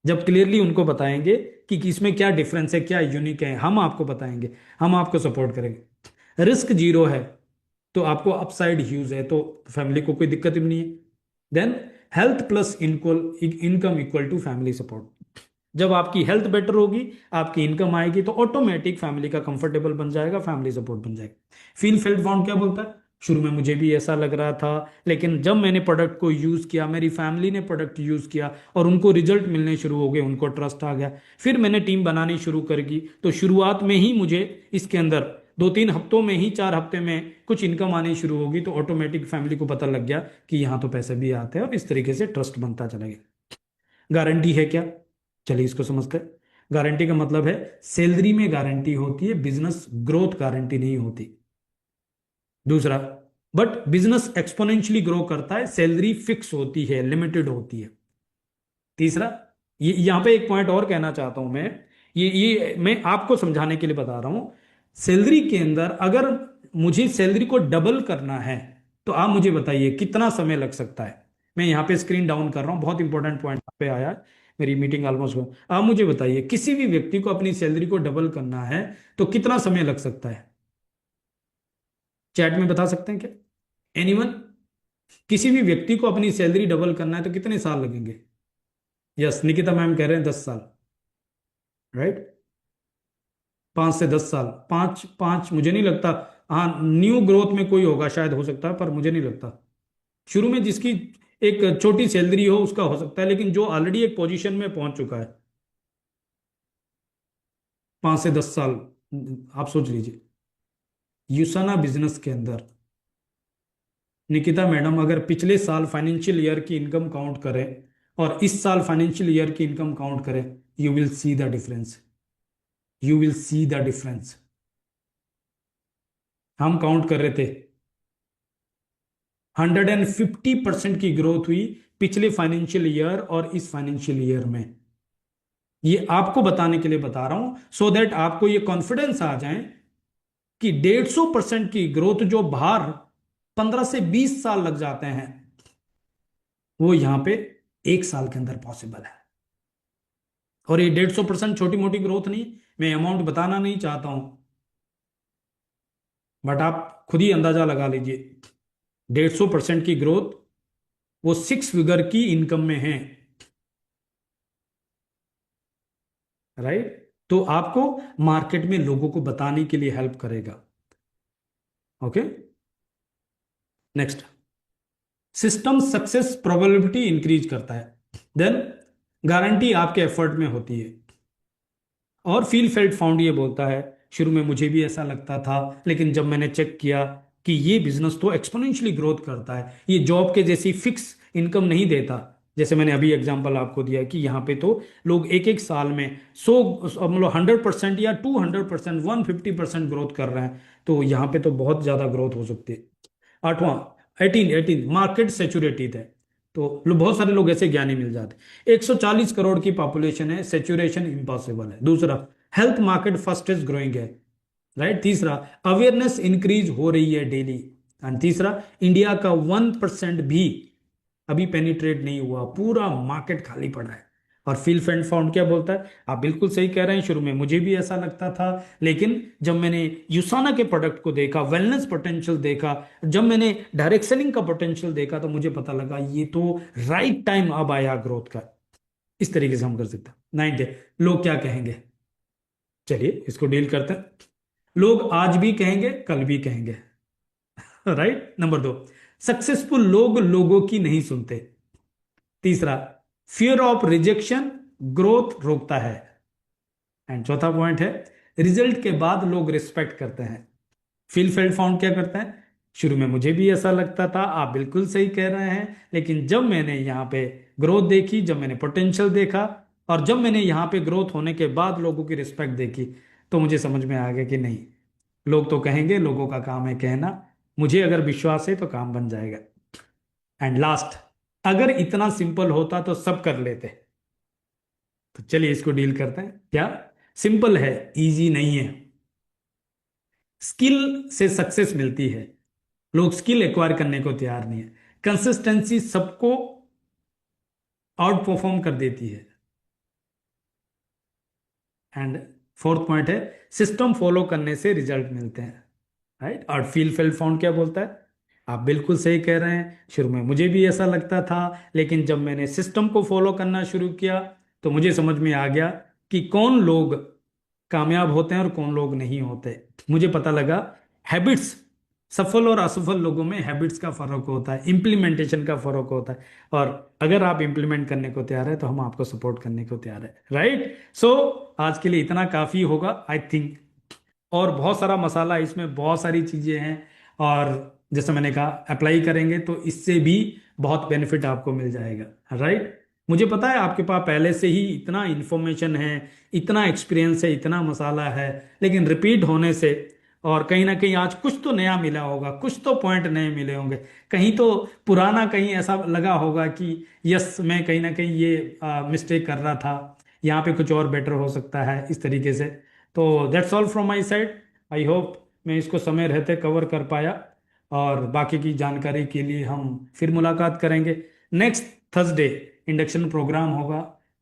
जब क्लियरली उनको बताएंगे कि इसमें क्या डिफरेंस है, क्या यूनिक है, हम आपको बताएंगे, हम आपको सपोर्ट करेंगे। रिस्क जीरो है तो आपको अपसाइड ह्यूज है, तो फैमिली को कोई दिक्कत भी नहीं है। Then health plus income equal to family support, जब आपकी हेल्थ बेटर होगी, आपकी इनकम आएगी, तो ऑटोमेटिक फैमिली का कंफर्टेबल बन जाएगा, फैमिली सपोर्ट बन जाएगा। फील फेल्ट फाउंड क्या बोलता है, शुरू में मुझे भी ऐसा लग रहा था, लेकिन जब मैंने प्रोडक्ट को यूज किया, मेरी फैमिली ने प्रोडक्ट यूज किया और उनको रिजल्ट मिलने शुरू हो गए, उनको ट्रस्ट आ गया, फिर मैंने टीम बनानी शुरू कर दी, तो शुरुआत में ही मुझे इसके अंदर 2-3 हफ्तों में ही, 4 हफ्ते में कुछ इनकम आनी शुरू होगी, तो ऑटोमेटिक फैमिली को पता लग गया कि यहाँ तो पैसे भी आते हैं, और इस तरीके से ट्रस्ट बनता चला गया। गारंटी है क्या, चलिए इसको समझते हैं। गारंटी का मतलब है सैलरी में गारंटी होती है, बिजनेस ग्रोथ गारंटी नहीं होती। दूसरा, बट बिजनेस एक्सपोनेंशियली ग्रो करता है, सैलरी फिक्स होती है, लिमिटेड होती है। तीसरा, ये यहां पे एक पॉइंट और कहना चाहता हूं मैं, ये मैं आपको समझाने के लिए बता रहा हूं। सैलरी के अंदर अगर मुझे सैलरी को डबल करना है तो आप मुझे बताइए कितना समय लग सकता है। मैं यहां पे स्क्रीन डाउन कर रहा हूं, बहुत इंपॉर्टेंट पॉइंट पे आया है। मेरी मीटिंग ऑलमोस्ट हो, आप मुझे बताइए किसी भी व्यक्ति को अपनी सैलरी को डबल करना है तो कितना समय लग सकता है। चैट में बता सकते हैं क्या? एनीवन? किसी भी व्यक्ति को अपनी सैलरी डबल करना है तो कितने साल लगेंगे? यस, निकिता मैम कह रहे हैं 10 साल। राइट, 5 से 10 साल। पांच पांच मुझे नहीं लगता। हाँ, न्यू ग्रोथ में कोई होगा शायद, हो सकता है, पर मुझे नहीं लगता। शुरू में जिसकी एक छोटी सैलरी हो उसका हो सकता है, लेकिन जो ऑलरेडी एक पोजीशन में पहुंच चुका है, 5 से 10 साल। आप सोच लीजिए, यूसाना बिजनेस के अंदर निकिता मैडम अगर पिछले साल फाइनेंशियल ईयर की इनकम काउंट करें और इस साल फाइनेंशियल ईयर की इनकम काउंट करें, you will see the difference. You will see the difference. हम काउंट कर रहे थे, 150% की ग्रोथ हुई पिछले फाइनेंशियल ईयर और इस फाइनेंशियल ईयर में। ये आपको बताने के लिए बता रहा हूं, सो दैट आपको ये कॉन्फिडेंस आ जाए कि 150% की ग्रोथ जो बाहर 15 से 20 साल लग जाते हैं, वो यहां पे 1 साल के अंदर पॉसिबल है। और ये 150% छोटी मोटी ग्रोथ नहीं, मैं अमाउंट बताना नहीं चाहता हूं, बट आप खुद ही अंदाजा लगा लीजिए। 150% की ग्रोथ वो 6 फिगर की इनकम में है। राइट, तो आपको मार्केट में लोगों को बताने के लिए हेल्प करेगा। Okay, next, system success probability increase करता है। देन गारंटी आपके एफर्ट में होती है। और फील फेल्ट फाउंड ये बोलता है, शुरू में मुझे भी ऐसा लगता था, लेकिन जब मैंने चेक किया कि ये बिजनेस तो एक्सपोनेंशियली ग्रोथ करता है, ये जॉब के जैसी फिक्स इनकम नहीं देता। जैसे मैंने अभी एग्जांपल आपको दिया कि यहाँ पे तो लोग एक एक साल में 100, मतलब 100% या 200%, 150% ग्रोथ कर रहे हैं, तो यहाँ पे तो बहुत ज्यादा ग्रोथ हो सकती है। आठवां, 18 मार्केट सेचुरेटेड है। तो बहुत सारे लोग ऐसे ज्ञानी मिल जाते। 140 करोड़ की पॉपुलेशन है, सेचुरेशन इम्पॉसिबल है। दूसरा, हेल्थ मार्केट फास्टेस्ट ग्रोइंग है। राइट, तीसरा, अवेयरनेस इंक्रीज हो रही है डेली। एंड तीसरा, इंडिया का 1% भी अभी पेनिट्रेट नहीं हुआ, पूरा मार्केट खाली पड़ा है। और फील फैंड फाउंड क्या बोलता है? आप बिल्कुल सही कह रहे हैं, शुरू में मुझे भी ऐसा लगता था, लेकिन जब मैंने यूसाना के प्रोडक्ट को देखा, वेलनेस पोटेंशियल देखा, जब मैंने डायरेक्ट सेलिंग का पोटेंशियल देखा, तो मुझे पता लगा ये तो राइट टाइम अब आया ग्रोथ का। इस तरीके से हम कर सकते हैं। 9th, लोग क्या कहेंगे। चलिए इसको डील करते हैं। लोग आज भी कहेंगे, कल भी कहेंगे। राइट, नंबर 2, सक्सेसफुल लोग लोगों की नहीं सुनते। तीसरा, फियर ऑफ रिजेक्शन ग्रोथ रोकता है। एंड चौथा पॉइंट है, रिजल्ट के बाद लोग रिस्पेक्ट करते हैं। फिल फेल्ड फाउंड क्या करता है? शुरू में मुझे भी ऐसा लगता था, आप बिल्कुल सही कह रहे हैं, लेकिन जब मैंने यहाँ पे ग्रोथ देखी, जब मैंने पोटेंशियल देखा, और जब मैंने यहाँ पे ग्रोथ होने के बाद लोगों की रिस्पेक्ट देखी, तो मुझे समझ में आ गया कि नहीं, लोग तो कहेंगे, लोगों का काम है कहना, मुझे अगर विश्वास है तो काम बन जाएगा। एंड लास्ट, अगर इतना सिंपल होता तो सब कर लेते। तो चलिए इसको डील करते हैं। क्या सिंपल है? इजी नहीं है। स्किल से सक्सेस मिलती है, लोग स्किल एक्वायर करने को तैयार नहीं है। कंसिस्टेंसी सबको आउट परफॉर्म कर देती है। एंड फोर्थ पॉइंट है, सिस्टम फॉलो करने से रिजल्ट मिलते हैं। राइट, और फील फेल फाउंड क्या बोलता है? आप बिल्कुल सही कह रहे हैं, शुरू में मुझे भी ऐसा लगता था, लेकिन जब मैंने सिस्टम को फॉलो करना शुरू किया तो मुझे समझ में आ गया कि कौन लोग कामयाब होते हैं और कौन लोग नहीं होते। मुझे पता लगा हैबिट्स, सफल और असफल लोगों में हैबिट्स का फर्क होता है, इम्प्लीमेंटेशन का फर्क होता है। और अगर आप इम्प्लीमेंट करने को तैयार है तो हम आपको सपोर्ट करने को तैयार है। राइट, सो आज के लिए इतना काफी होगा आई थिंक। और बहुत सारा मसाला, इसमें बहुत सारी चीजें हैं, और जैसे मैंने कहा, अप्लाई करेंगे तो इससे भी बहुत बेनिफिट आपको मिल जाएगा। राइट, मुझे पता है आपके पास पहले से ही इतना इन्फॉर्मेशन है, इतना एक्सपीरियंस है, इतना मसाला है, लेकिन रिपीट होने से और कहीं ना कहीं आज कुछ तो नया मिला होगा, कुछ तो पॉइंट नए मिले होंगे, कहीं तो पुराना कहीं ऐसा लगा होगा कि यस मैं कहीं ना कहीं ये मिस्टेक कर रहा था, यहाँ पे कुछ और बेटर हो सकता है इस तरीके से। तो that's all from my side. I hope मैं इसको समय रहते कवर कर पाया, और बाकी की जानकारी के लिए हम फिर मुलाकात करेंगे। नेक्स्ट थर्सडे इंडक्शन प्रोग्राम होगा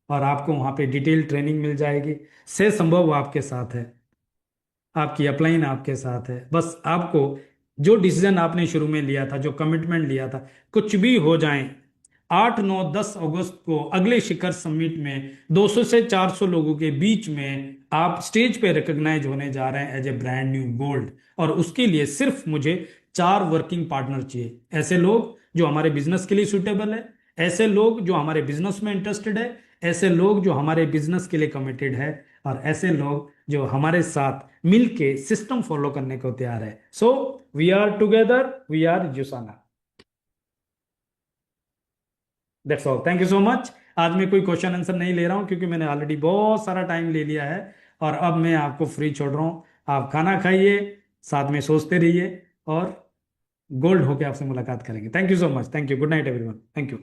और आपको वहाँ पे डिटेल ट्रेनिंग मिल जाएगी। से संभव वो आपके साथ है, आपकी अपलाइन आपके साथ है, बस आपको जो डिसीजन आपने शुरू में लिया था, जो कमिटमेंट लिया था, कुछ भी हो जाए, 8 9 10 अगस्त को अगले शिखर समिट में 200 से 400 लोगों के बीच में आप स्टेज पे रिकॉग्नाइज होने जा रहे हैं as a brand new gold. और उसके लिए सिर्फ मुझे 4 वर्किंग पार्टनर चाहिए, ऐसे लोग जो हमारे बिजनेस के लिए सुटेबल है, ऐसे लोग जो हमारे बिजनेस में इंटरेस्टेड है, ऐसे लोग जो हमारे बिजनेस के लिए कमिटेड है, और ऐसे लोग जो हमारे साथ मिलके सिस्टम फॉलो करने को तैयार है। So we are together, we are जुसाना। That's all, thank you so much. आज मैं कोई क्वेश्चन आंसर नहीं ले रहा हूं क्योंकि मैंने ऑलरेडी बहुत सारा टाइम ले लिया है, और अब मैं आपको फ्री छोड़ रहा हूं। आप खाना खाइए, साथ में सोचते रहिए, और गोल्ड होके आपसे मुलाकात करेंगे। Thank you so much, thank you, good night everyone, thank you.